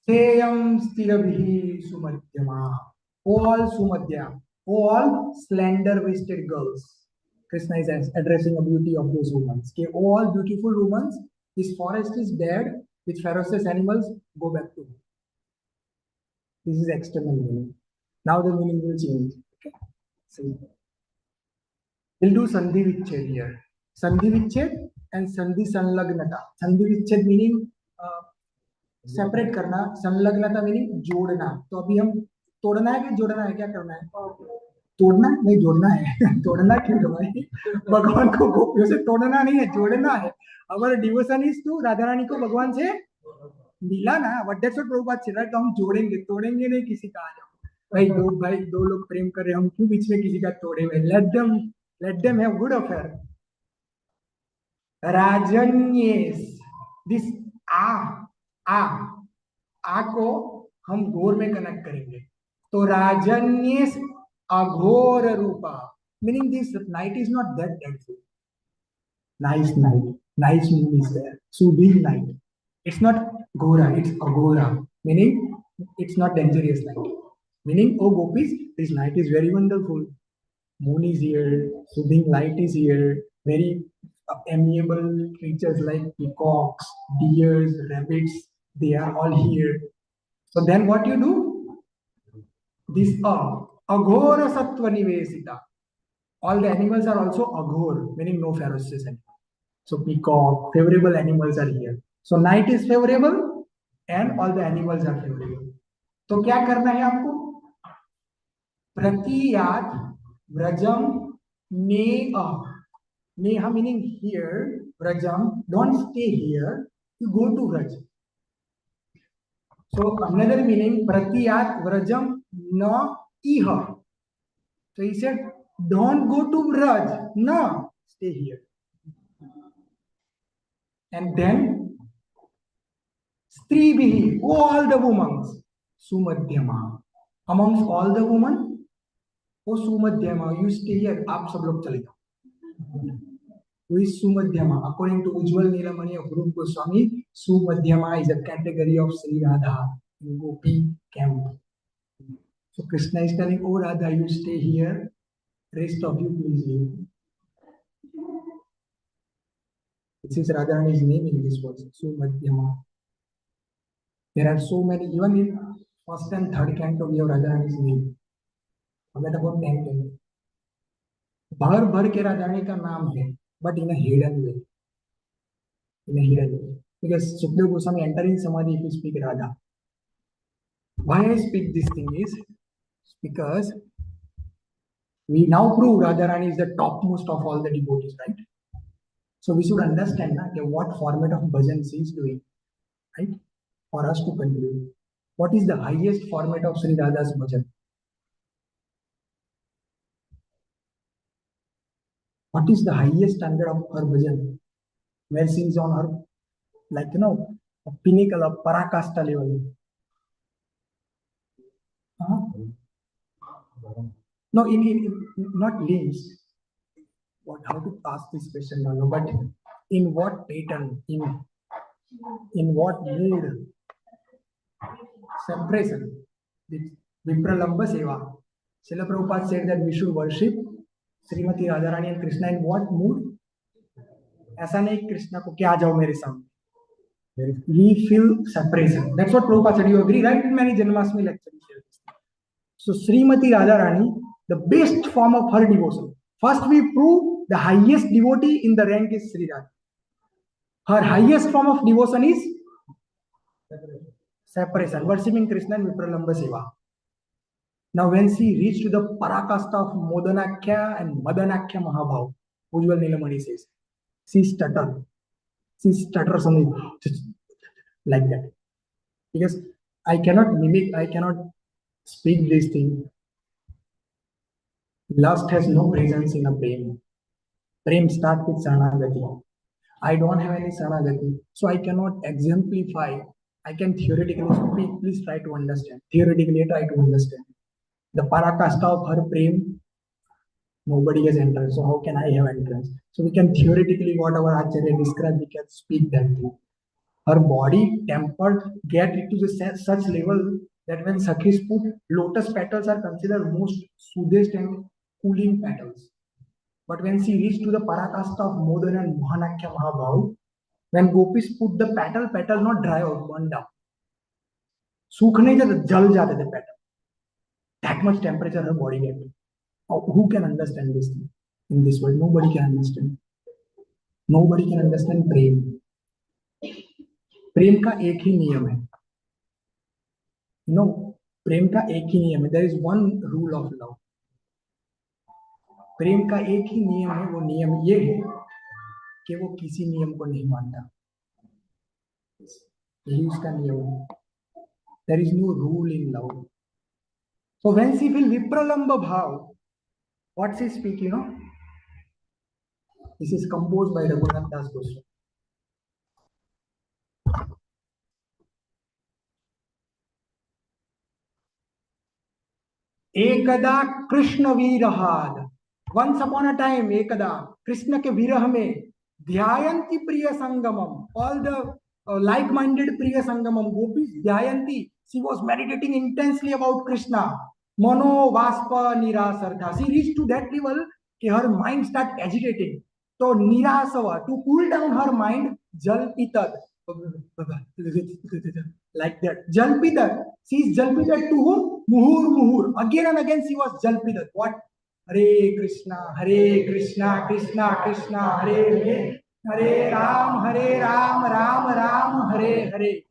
Seyam Stirabhi Sumadhyama. All Sumadhya. All slender waisted girls. Krishna is addressing the beauty of those women. Okay, all beautiful women. This forest is dead with ferocious animals. Go back to it. This is external meaning. Now the meaning will change. Okay. See. We'll do Sandhi Vichhed here. Sandhi Vichhed and Sandhi Sanlagnata. Sandhi Vichhed meaning separate करना, संलग्नता meaning जोड़ना. तो अभी हम तोड़ना है कि जोड़ना है, क्या करना है? तोड़ना नहीं, जोड़ना है. तोड़ना क्यों भाई? भगवान को गोपियों से तोड़ना नहीं है, जोड़ना है. अवर devotion is to Radha Rani को भगवान से मिला ना. What that's what Prabhupada said, right? तो हम जोड़ेंगे, तोड़ेंगे नहीं किसी का. भाई दो लोग प्रेम कर रहे हैं, हम क्यों बीच में किसी का तोड़े हुए? Let them have good affair. राजन्येस, दिस आ को हम घोर में कनेक्ट करेंगे. तो राजन्येस अघोर रूपा, meaning this night is not that dreadful. Nice night, nice moon is there, soothing night. It's not Ghora, it's Aghora, meaning it's not dangerous night. Meaning, oh gopis, this night is very wonderful. Moon is here, soothing light is here, very amiable creatures like peacocks, deers, rabbits, they are all here. So then what you do? This Aghora Sattva Nivesita. All the animals are also Aghor, meaning no ferocious animals. So peacock, favorable animals are here. So night is favorable and all the animals are favorable. तो क्या करना है आपको? Pratiyat Vrajam Neha. Neha meaning here. Vrajam, don't stay here. You go to Vraj. So another meaning, Pratiyat Vrajam na iha. So he said, don't go to Vraj. No, stay here. And then Stribihi, all the women, Sumadhyama. Amongst all the women, oh Sumadhyama, you stay here. आप सब लोग चले जाओ. Who is Sumadhyama? According to Ujjwal Nilamani of Rupa Goswami, Sumadhyama is a category of Sri Radha in Gopi camp. So Krishna is telling, oh Radha, you stay here. Rest of you please leave. This is Radharani's name in this verse, Sumadhyama. There are so many, even in first and third canto we have Radharani's name. Forget about 10 canto. भर भर के राधारानी का नाम है, but in a hidden way. In a hidden way. Because Sukdev Goswami enter in Samadhi if we speak Radha. Why I speak this thing is because we now prove Radharani is the topmost of all the devotees, right? So we should understand what format of bhajan she is doing, right? For us to continue. What is the highest format of Sri Radha's bhajan? What is the highest standard of her bhajan? Where she is on her, like, a pinnacle of Parakasta level. No, in not least. how to ask this question, I don't know, but in what pattern, in what mood, separation, Vipralamba Seva. Srila Prabhupada said that we should worship Srimati Radharani and Krishna in what mood? ऐसा नहीं कृष्णा को क्या जाओ मेरे सामने. We feel separation. That's what Prabhupada said. You agree, right? In many Janmashtami lectures. So Srimati Radharani, the best form of her devotion. First we prove the highest devotee in the rank is Sri Radha. Her highest form of devotion is separation, worshipping Krishna and Vipralamba Seva. Now when she reached to the Parakasta of Modanakhya and Madanakhya Mahabhav, Ujjwal Nilamani says, she stuttered. She stutters something like that. Because I cannot mimic, I cannot speak this thing. Lust has no presence in a prem. Prem starts with Saranagati. I don't have any Saranagati, so I cannot exemplify. I can theoretically speak. Please try to understand. Theoretically, try to understand. The Parakasta of her prem, nobody has entered. So how can I have entrance? So we can theoretically, whatever Acharya described, we can speak that thing. Her body tempered, get it to the such level that when Sakhis put, lotus petals are considered most soothest and cooling petals. But when she reached to the Parakasta of Modan and Mohanakya Mahabhav, when gopis put the petal not dry out, burn down. सूख नहीं जाते, जल जाते थे petal. That much temperature her body get. Who can understand this thing in this world? Nobody can understand. Nobody can understand प्रेम. प्रेम का एक ही नियम है. No, प्रेम का एक ही नियम है. There is one rule of love. प्रेम का एक ही नियम है. वो नियम ये है कि वो किसी नियम को नहीं मानता. यही उसका नियम है. There is no rule in love. So when she feels Vipralamba Bhav, what she speak, you know? This is composed by Raghunath Das Goswami. एकदा Krishna वीरहाद. Once upon a time, एकदा कृष्ण के विरह में ध्यायंती प्रिय Sangamam. All the like-minded priya sangamam gopis dhyayanti. She was meditating intensely about Krishna. Mano vaspa nirasartha. She reached to that level कि her mind start agitating. So nirasava, to cool down her mind, jalpitat, like that. Jalpitat. She is jalpitat to whom? Muhur muhur. Again and again she was jalpitat. What? Hare Krishna, Krishna Krishna, Hare Hare. Hare Ram, Ram Ram, Hare Hare.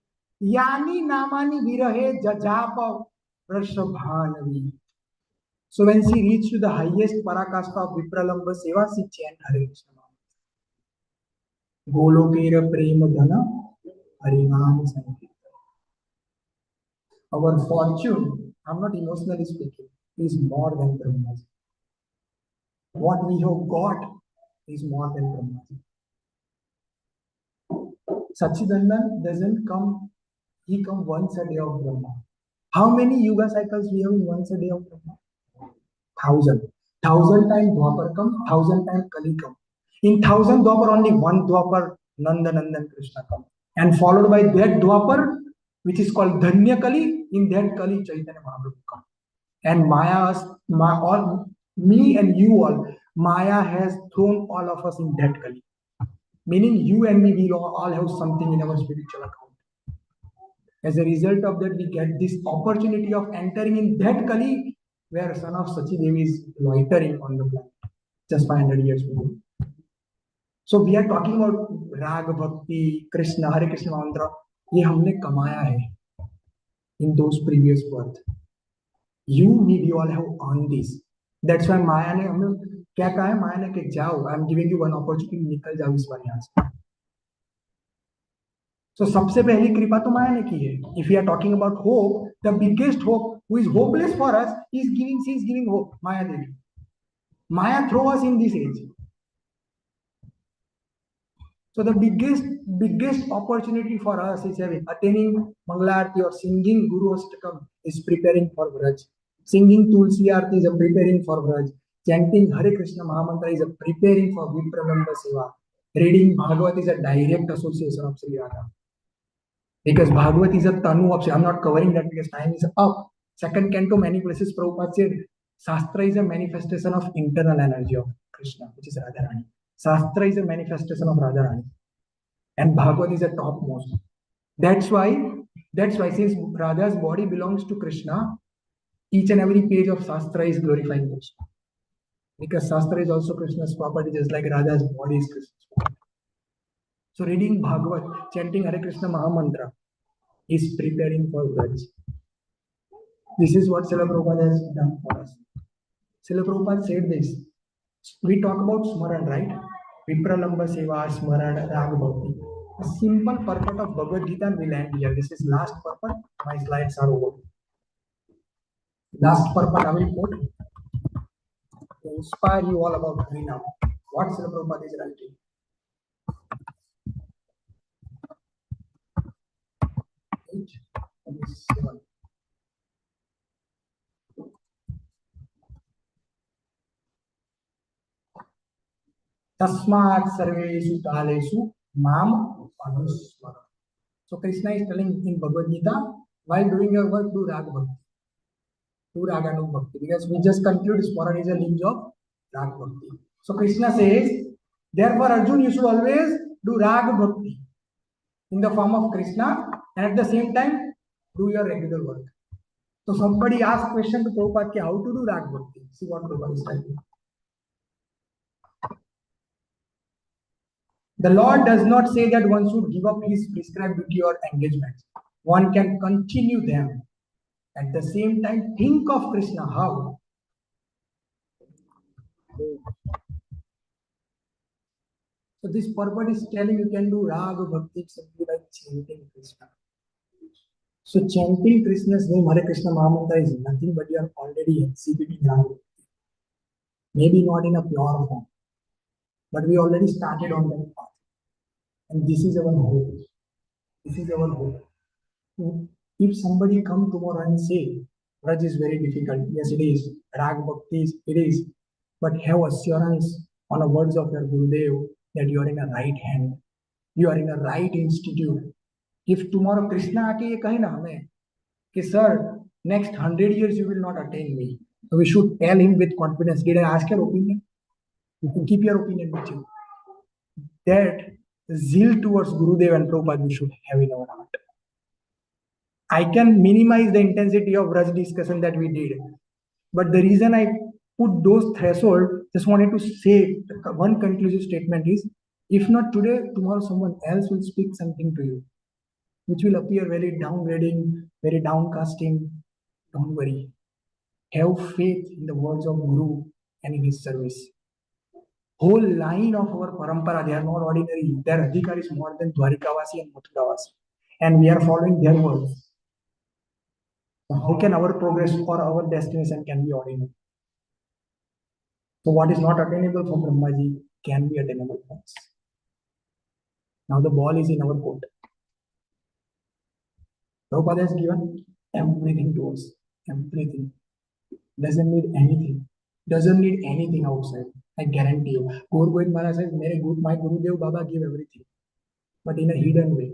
Yani namani virahe jajapa vrashabhanavi. So when she reached to the highest parakasta of Vipralamba Seva, she chanted Hare Krishna. Golokera prema dhana, Harinam Sankirtan. Our fortune, I'm not emotionally speaking, is more than Brahmaji. What we have got is more than Brahmaji. Sachidanand doesn't come, he comes once a day of Brahma. How many Yuga cycles we have in once a day of Brahma? 1,000. 1,000 times Dwapar come, 1,000 times Kali come. In 1,000 Dwapar, only one Dwapar, Nandanandan Krishna come. And followed by that Dwapar, which is called Dhanya Kali, in that Kali Chaitanya Mahaprabhu come. And all, me and you all, Maya has thrown all of us in that Kali. Meaning you and me, we all have something in our spiritual account. As a result of that, we get this opportunity of entering in that Kali where son of Sachi Devi is loitering on the planet just 500 years ago. So we are talking about Rag Bhakti, Krishna, Hare Krishna mantra. ये हमने कमाया है in those previous birth. You, me, we all have earned this. That's why Maya ने हमें क्या कहा है? माया ने कि जाओ, I'm giving you one opportunity, निकल जाओ इस बार यहाँ से. So सबसे पहली कृपा तो माया ने की है. If we are talking about hope, the biggest hope, who is hopeless for us, she is giving hope. Maya Devi. Maya throw us in this age. So the biggest opportunity for us is attaining Mangalarti or singing Guru Ashtakam is preparing for Vraj. Singing Tulsi Arti is preparing for Vraj. Chanting Hare Krishna Mahamantra is a preparing for Vipralamba Seva. Reading Bhagavat is a direct association of Sri Radha. Because Bhagavat is a tanu of, I'm not covering that because time is up. Second canto, many places Prabhupada said, Shastra is a manifestation of internal energy of Krishna, which is Radharani. Shastra is a manifestation of Radharani. And Bhagavat is a topmost. That's why since Radha's body belongs to Krishna, each and every page of Shastra is glorifying Krishna. Because Shastra is also Krishna's property, just like Radha's body is Krishna's property. So reading Bhagavat, chanting Hare Krishna Mahamantra is preparing for Vraj. This is what Srila Prabhupada has done for us. Srila Prabhupada said this. We talk about Smaran, right? Vipralamba Seva, Smaran, Rag Bhakti. A simple purport of Bhagavad Gita will end here. This is last purport. My slides are over. Last purport I will put to inspire you all about Harinam. What Srila Prabhupada is writing. Tasmat sarvesu kalesu mam anusmara. So Krishna is telling in Bhagavad Gita, while doing your work, do Rag Bhakti. Do Raganuk Bhakti. Because we just conclude Smaran is a linkage of Rag Bhakti. So Krishna says, therefore Arjun, you should always do Rag Bhakti in the form of Krishna and at the same time do your regular work. So somebody asked question to Prabhupada, how to do Rag Bhakti? See what Prabhupada is telling. The Lord does not say that one should give up his prescribed duty or engagements. One can continue them. At the same time, think of Krishna. How? So this purport is telling you can do Raga Bhakti simply by chanting Krishna. So chanting Krishna's name, Hare Krishna Mahamantra, is nothing but you are already exhibiting Raga Bhakti. Maybe not in a pure form, but we already started on that path. And this is our hope. This is our hope. So if somebody come tomorrow and say, Raj is very difficult, yes it is, Rag Bhakti it is, but have assurance on the words of your Gurudev that you are in a right hand, you are in a right institute. If tomorrow Krishna आके ये कहे ना हमें कि sir, next 100 years you will not attain me, so we should tell him with confidence. Did I ask your opinion? You can keep your opinion with you. That zeal towards Gurudev and Prabhupada we should have in our heart. I can minimize the intensity of Raj discussion that we did, but the reason I put those threshold, just wanted to say one conclusive statement is, if not today, tomorrow someone else will speak something to you, which will appear very downgrading, very downcasting. Don't worry. Have faith in the words of Guru and in his service. Whole line of our parampara, they are not ordinary. Their adhikar is more than Dwarikavasi and Mathuravasi. And we are following their words. So how can our progress or our destination can be ordinary? So what is not attainable for Brahmaji can be attainable for us. Now the ball is in our court. Prabhupada has given everything to us. Everything. Doesn't need anything. Doesn't need anything outside. I guarantee you. Gaur Govind Maharaj says, my Gurudev Baba gave everything. But in a hidden way.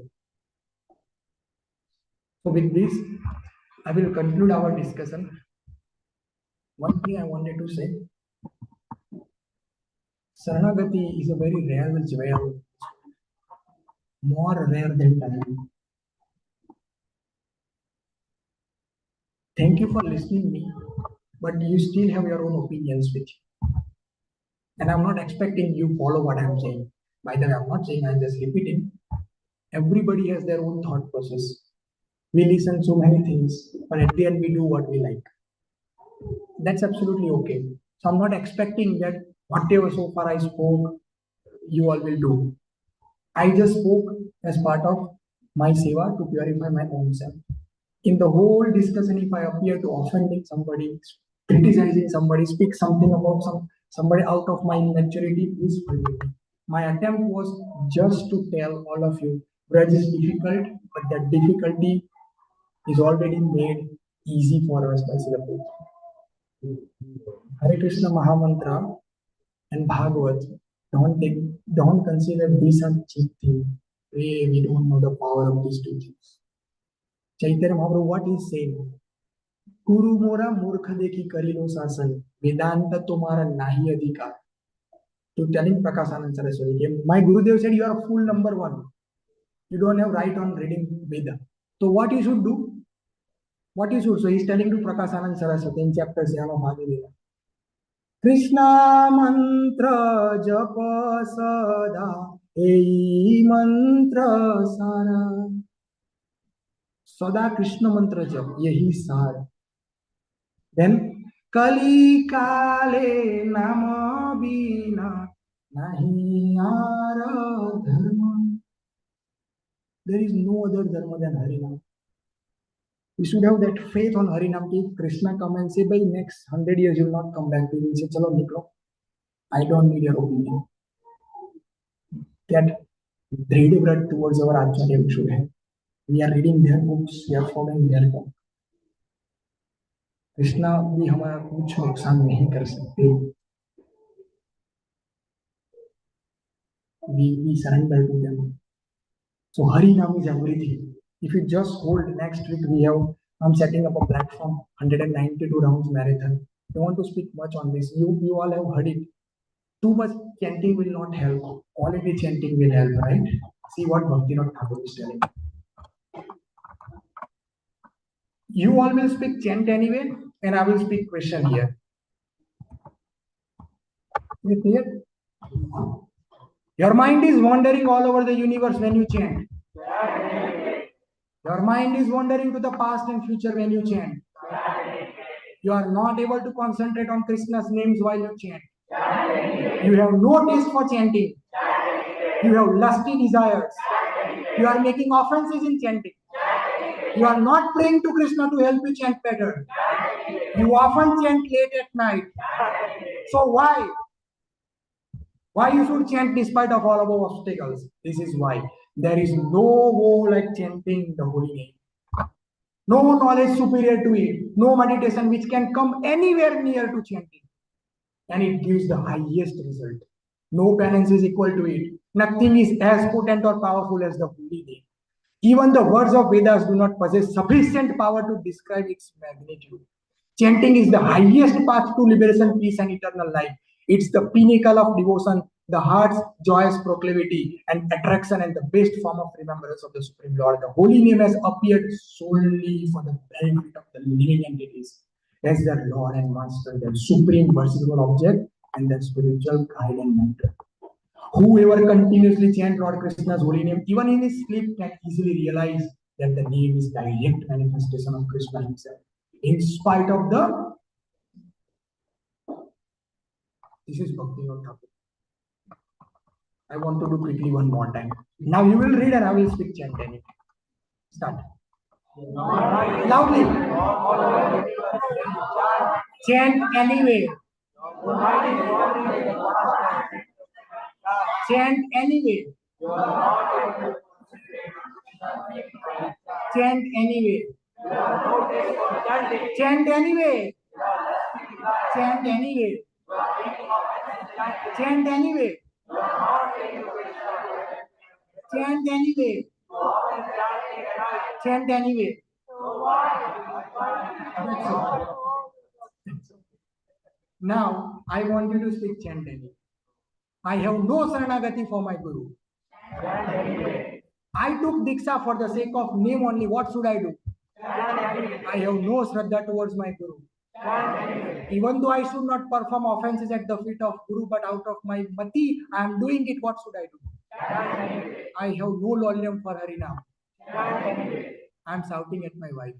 So with this, I will conclude our discussion. One thing I wanted to say. Saranagati is a very rare jaya. More rare than time. Thank you for listening to me, but you still have your own opinions with you. And I'm not expecting you follow what I'm saying. By the way, I'm not saying, I'm just repeating. Everybody has their own thought process. We listen so many things, but at the end we do what we like. That's absolutely okay. So I'm not expecting that whatever so far I spoke, you all will do. I just spoke as part of my seva to purify my own self. In the whole discussion, if I appear to offending somebody, criticizing somebody, speak something about somebody out of my immaturity, please forgive me. My attempt was just to tell all of you, Braj is difficult, but that difficulty is already made easy for us by Srila Prabhupada. Hare Krishna Mahamantra and Bhagavat, don't consider these are cheap things. We don't know the power of these two things. Chaitanya Mahaprabhu, what is saying? Guru mora murkha dekhi kari lo sasan. Vedanta tumhara nahi adhikar. To telling Prakashanand Saraswati, my Gurudev said you are fool number one. You don't have right on reading Veda. So what you should do? What you should? So he's telling to Prakashanand Saraswati in chapter 7 of Bhagavad. Krishna mantra japa sada ei mantra sara. Sada Krishna mantra jap yahi sar. Then Kali kale nama bina nahi ara dharma. There is no other dharma than Harinam. We should have that faith on Harinam. If Krishna come and say, by next 100 years you will not come back, we will say, chalo niklo. I don't need your opinion. That dread towards our Acharya we should have. We are reading their books, we are following their book. Krishna भी हमारा कुछ नुकसान नहीं कर सकते. We surrender to them. So Harinam is everything. If you just hold next week, I'm setting up a platform, 192 rounds marathon. I want to speak much on this. You all have heard it. Too much chanting will not help. Quality chanting will help, right? See what Bhaktivinoda Thakur is telling. You all will speak chant anyway, and I will speak question here. Is it clear? Your mind is wandering all over the universe when you chant. Your mind is wandering to the past and future when you chant. You are not able to concentrate on Krishna's names while you chant. You have no taste for chanting. You have lusty desires. You are making offenses in chanting. You are not praying to Krishna to help you chant better. You often chant late at night. So why? Why you should chant despite of all above obstacles? This is why. There is no woe like chanting the holy name. No knowledge superior to it. No meditation which can come anywhere near to chanting. And it gives the highest result. No penance is equal to it. Nothing is as potent or powerful as the holy name. Even the words of Vedas do not possess sufficient power to describe its magnitude. Chanting is the highest path to liberation, peace, and eternal life. It's the pinnacle of devotion, the heart's joyous proclivity and attraction, and the best form of remembrance of the Supreme Lord. The holy name has appeared solely for the benefit of the living entities as their Lord and Master, their supreme merciful object, and their spiritual guide and mentor. Whoever continuously chants Lord Krishna's holy name, even in his sleep, can easily realize that the name is direct manifestation of Krishna himself. In spite of this is Bhaktivinoda Thakur. I want to do quickly one more time. Now you will read and I will speak chanting. Start. Loudly. Chant anyway. Chant anyway. Chant anyway. Chant anyway. Chant anyway. Chant anyway. Chant anyway. Chant anyway. Now I want you to speak chant anyway. I have no Saranagati for my Guru. I took Diksha for the sake of name only. What should I do? I have no Shraddha towards my Guru. Even though I should not perform offenses at the feet of Guru, but out of my mati, I am doing it. What should I do? I have no lollyam for Harinam. I am shouting at my wife.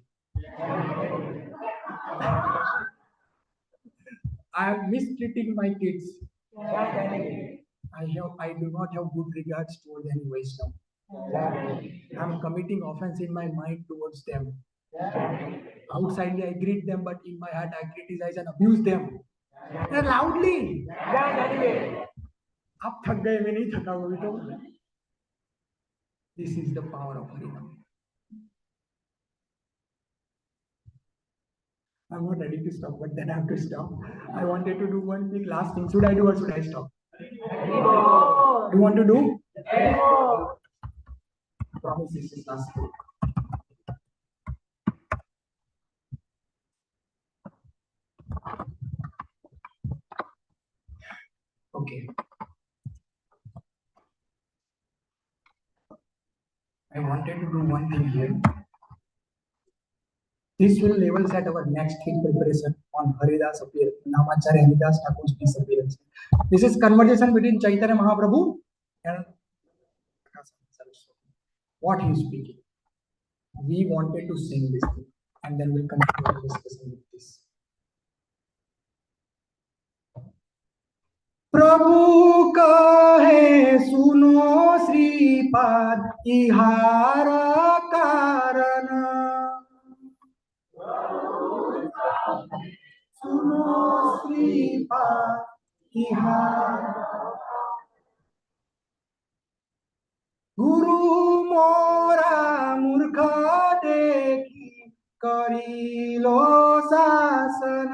I am mistreating my kids. I do not have good regards towards any Vaishnava. I am committing offense in my mind towards them. Outsidely I greet them, but in my heart I criticize and abuse them. And loudly. आप थक गए, मैं नहीं थका हुआ तो. This is the power of Harinam. I'm not ready to stop, but then I have to stop. I wanted to do one big last thing. Should I do or should I stop? You want to do? Promise this is last thing. Okay. I wanted to do one thing here. This will level set our next week preparation on Haridas appearance, Namacharya Haridas Thakur's disappearance. This is conversation between Chaitanya Mahaprabhu and what he is speaking. We wanted to sing this thing, and then we'll continue our discussion with this. प्रभु कहे सुनो श्रीपाद इहार कारण सुनो श्रीपाद इहार गुरु मोरा मूर्ख देखी करिलो शासन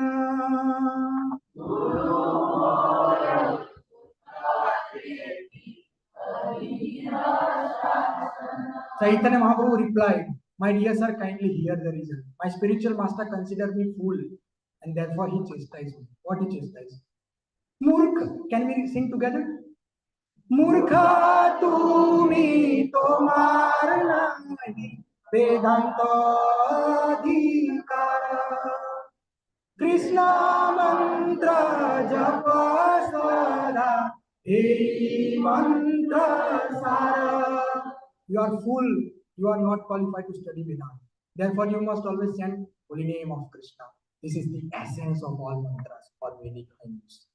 Chaitanya Mahaprabhu replied, "My dear sir, kindly hear the reason. My spiritual master considered me fool, and therefore he chastised me." What he chastised? Murkha. Can we sing together? Murkha tumi tomar nahi vedanta adhikara Krishna mantra japa sada hey mantra sara. You are fool. You are not qualified to study Vedanta. Therefore, you must always chant holy name of Krishna. This is the essence of all mantras or Vedic hymns.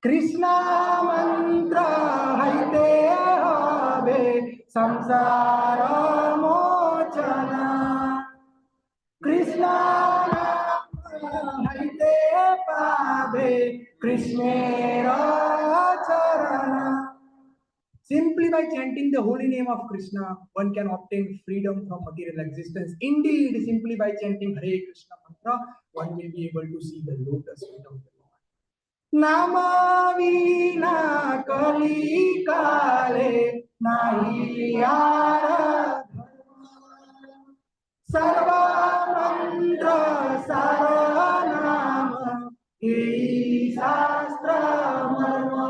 Krishna mantra haite habe samsara mochana. Krishna haite pabe Krishnera charana. Simply by chanting the holy name of Krishna, one can obtain freedom from material existence. Indeed, simply by chanting Hare Krishna mantra, one will be able to see the lotus feet of the Lord. Nama vina kali kale nahi ara sarva mantra saranama ei shastra marma.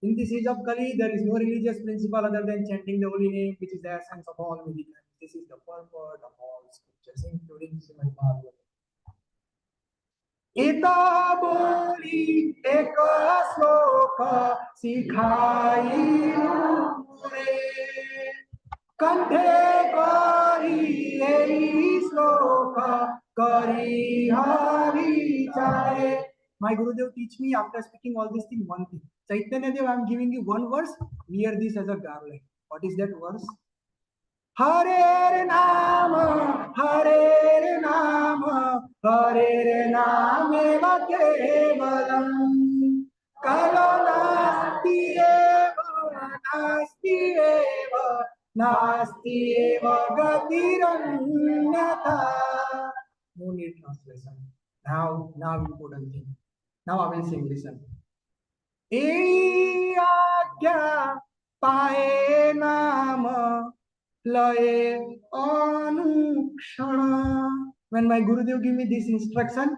In this age of Kali, there is no religious principle other than chanting the holy name, which is the essence of all Vedic life. This is the purport of all scriptures, including Srimad Bhagavatam. Ita boli ek sloka sikhai mure kanthe kari ei sloka kari hari chare. My Gurudev teach me after speaking all these things one thing. Chaitanya Dev, I am giving you one verse. Wear this as a garland. What is that verse? Hare Nama, Hare Nama, Hare Nama Kevalam. Kalo nasti eva, nasti eva, nasti eva gatiranyata. No need translation. Now important thing. Now I will sing. Listen. E agya pae nama laye anukshana. When my Gurudev give me this instruction,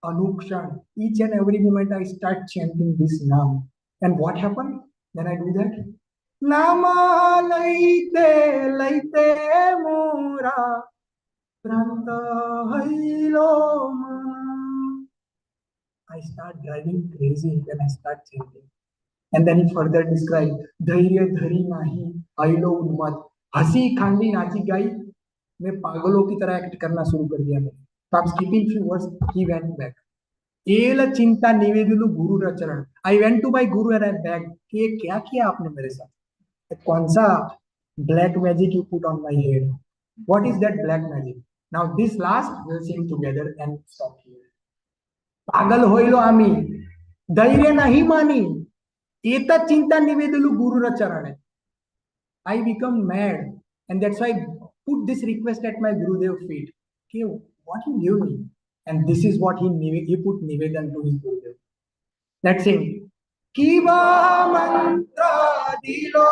anukshana, each and every moment I start chanting this nam. And what happened when I do that? Nama laite mora pranta hailo mana. I start driving crazy when I start chanting. And then he further described, Dhairya dhari nahi, ailo unmat, hasi khandi nachi gai, मैं पागलों की तरह act करना शुरू कर दिया मैंने. So I'm skipping few words. He went back. L चिंता निवेदुलु गुरु रचरण. I went to my guru and I begged कि ये क्या किया आपने मेरे साथ? कौन सा black magic you put on my head? What is that black magic? Now this last we'll sing together and stop here. पागल होइलो आमी, धैर्य नहीं मानी, एता चिंता निवेदुलु गुरु रचरण. I become mad, and that's why I put this request at my Gurudev feet. Okay, what you give me? And this is what he put Nivedan to his Gurudev. Let's sing. Kiva mantra dilo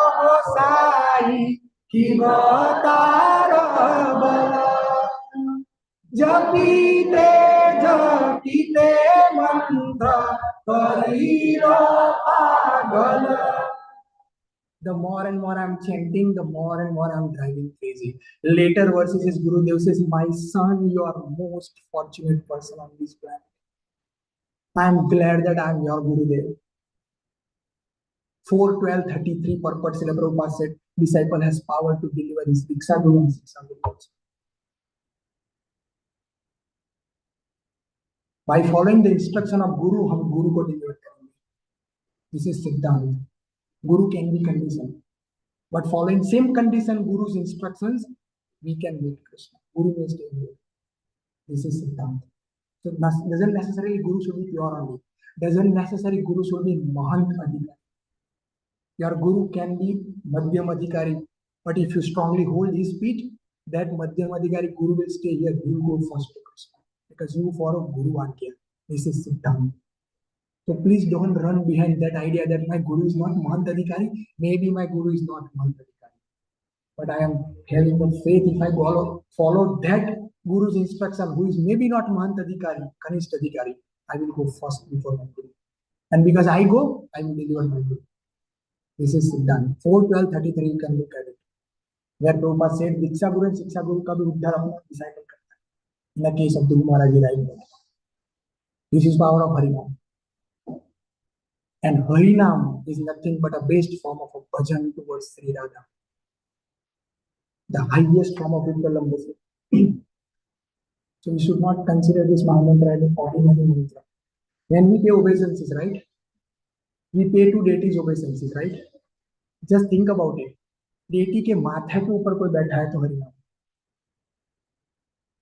sai, kiva tara bala. Japite mantra karilo agala. The more and more I'm chanting, the more and more I'm driving crazy. Later verses, his Gurudev says, "My son, you are most fortunate person on this planet. I'm glad that I'm your Gurudev." 4:12:33 purport Srila Prabhupada said, disciple has power to deliver his Diksha Guru and Siksha Guru also. By following the instruction of Guru, हम Guru को deliver करेंगे. This is Siddhant. Guru can be conditioned. But following same condition, Guru's instructions, we can meet Krishna. Guru may stay here. This is Siddhant. So doesn't necessarily Guru should be pure only. Doesn't necessarily Guru should be Mahant Adhikari. Your Guru can be Madhyam Adhikari. But if you strongly hold his feet, that Madhyam Adhikari Guru will stay here. You will go first to Krishna. Because you follow Guru Agya. This is Siddhant. So please don't run behind that idea that my Guru is not Mahant Adhikari. Maybe my Guru is not Mahant Adhikari. But I am having the faith if I follow that Guru's instruction, who is maybe not Mahant Adhikari, Kanishta Adhikari, I will go first before my Guru. And because I go, I will deliver my Guru. This is Siddhant. 4:12:33 you can look at it. Where Prabhupada said, Diksha Guru and Siksha Guru का भी उद्धार अपना disciple करता है. In the case of Dhruva Maharaj, right? This is power of Harinam. And Harinam is nothing but a best form of a bhajan towards Sri Radha. The highest form of Vipulambasi. So we should not consider this Mahamantra as an ordinary mantra. When we pay obeisances, right? We pay to deities obeisances, right? Just think about it. Deity के माथे के ऊपर कोई बैठा है तो हरिनाम.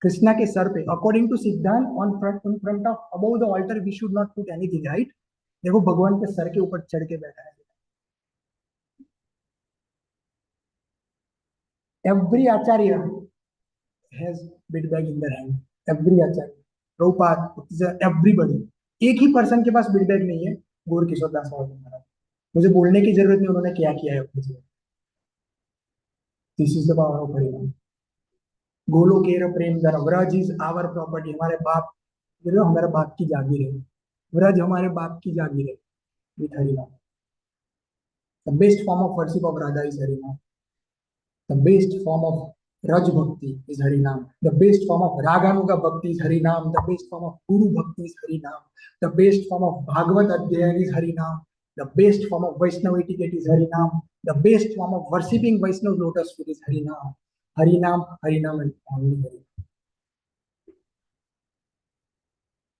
कृष्णा के सर पे, according to Siddhant, in front of above the altar we should not put anything, right? देखो भगवान के सर के ऊपर चढ़ के बैठा है. Every acharya has bid bag in their hand. Every acharya, Prabhupada, everybody. एक ही पर्सन के पास बिड बैग नहीं है, गौर किशोर दास महाराज. मुझे बोलने की जरूरत नहीं, उन्होंने क्या किया है अपने जीवन. This is the power of Harinam. गोलोकेर प्रेम धर. Vraja is our property. हमारे बाप, हमारे बाप की जागीर है. व्रज हमारे बाप की जागीर है. With Harinam. The best form of worship of Radha is Harinam. The best form of Raj Bhakti is Harinam. The best form of Raganuga Bhakti is Harinam. The best form of Guru Bhakti is Harinam. The best form of Bhagavad Adhyayan is Harinam. The best form of Vaishnava etiquette is Harinam. The best form of worshipping Vaishnava lotus feet is Harinam. Harinam, Harinam, and only Harinam.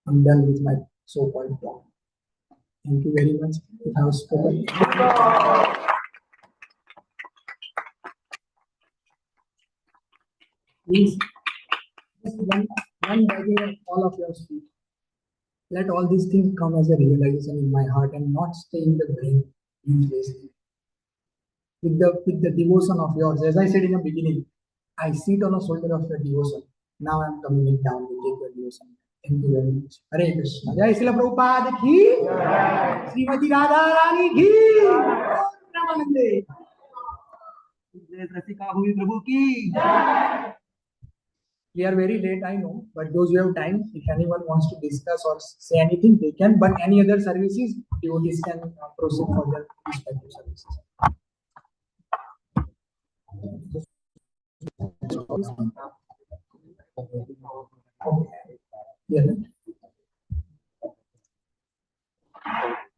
I'm done with my so-called talk. Thank you very much. If I was spoken. Please, just one begging of all of your feet. Let all these things come as a realization in my heart and not stay in the brain uselessly. With the devotion of yours, as I said in the beginning, I sit on a shoulder of your devotion. Now I am coming it down to take your devotion. Thank you very much. Hare Krishna. Jai Srila Prabhupada ki. Srimati Radha Rani ki. Namaste. Rasika Bhuvi Prabhu ki. We are very late, I know, but those who have time, if anyone wants to discuss or say anything, they can. But any other services, devotees can proceed for their respective services. Yeah.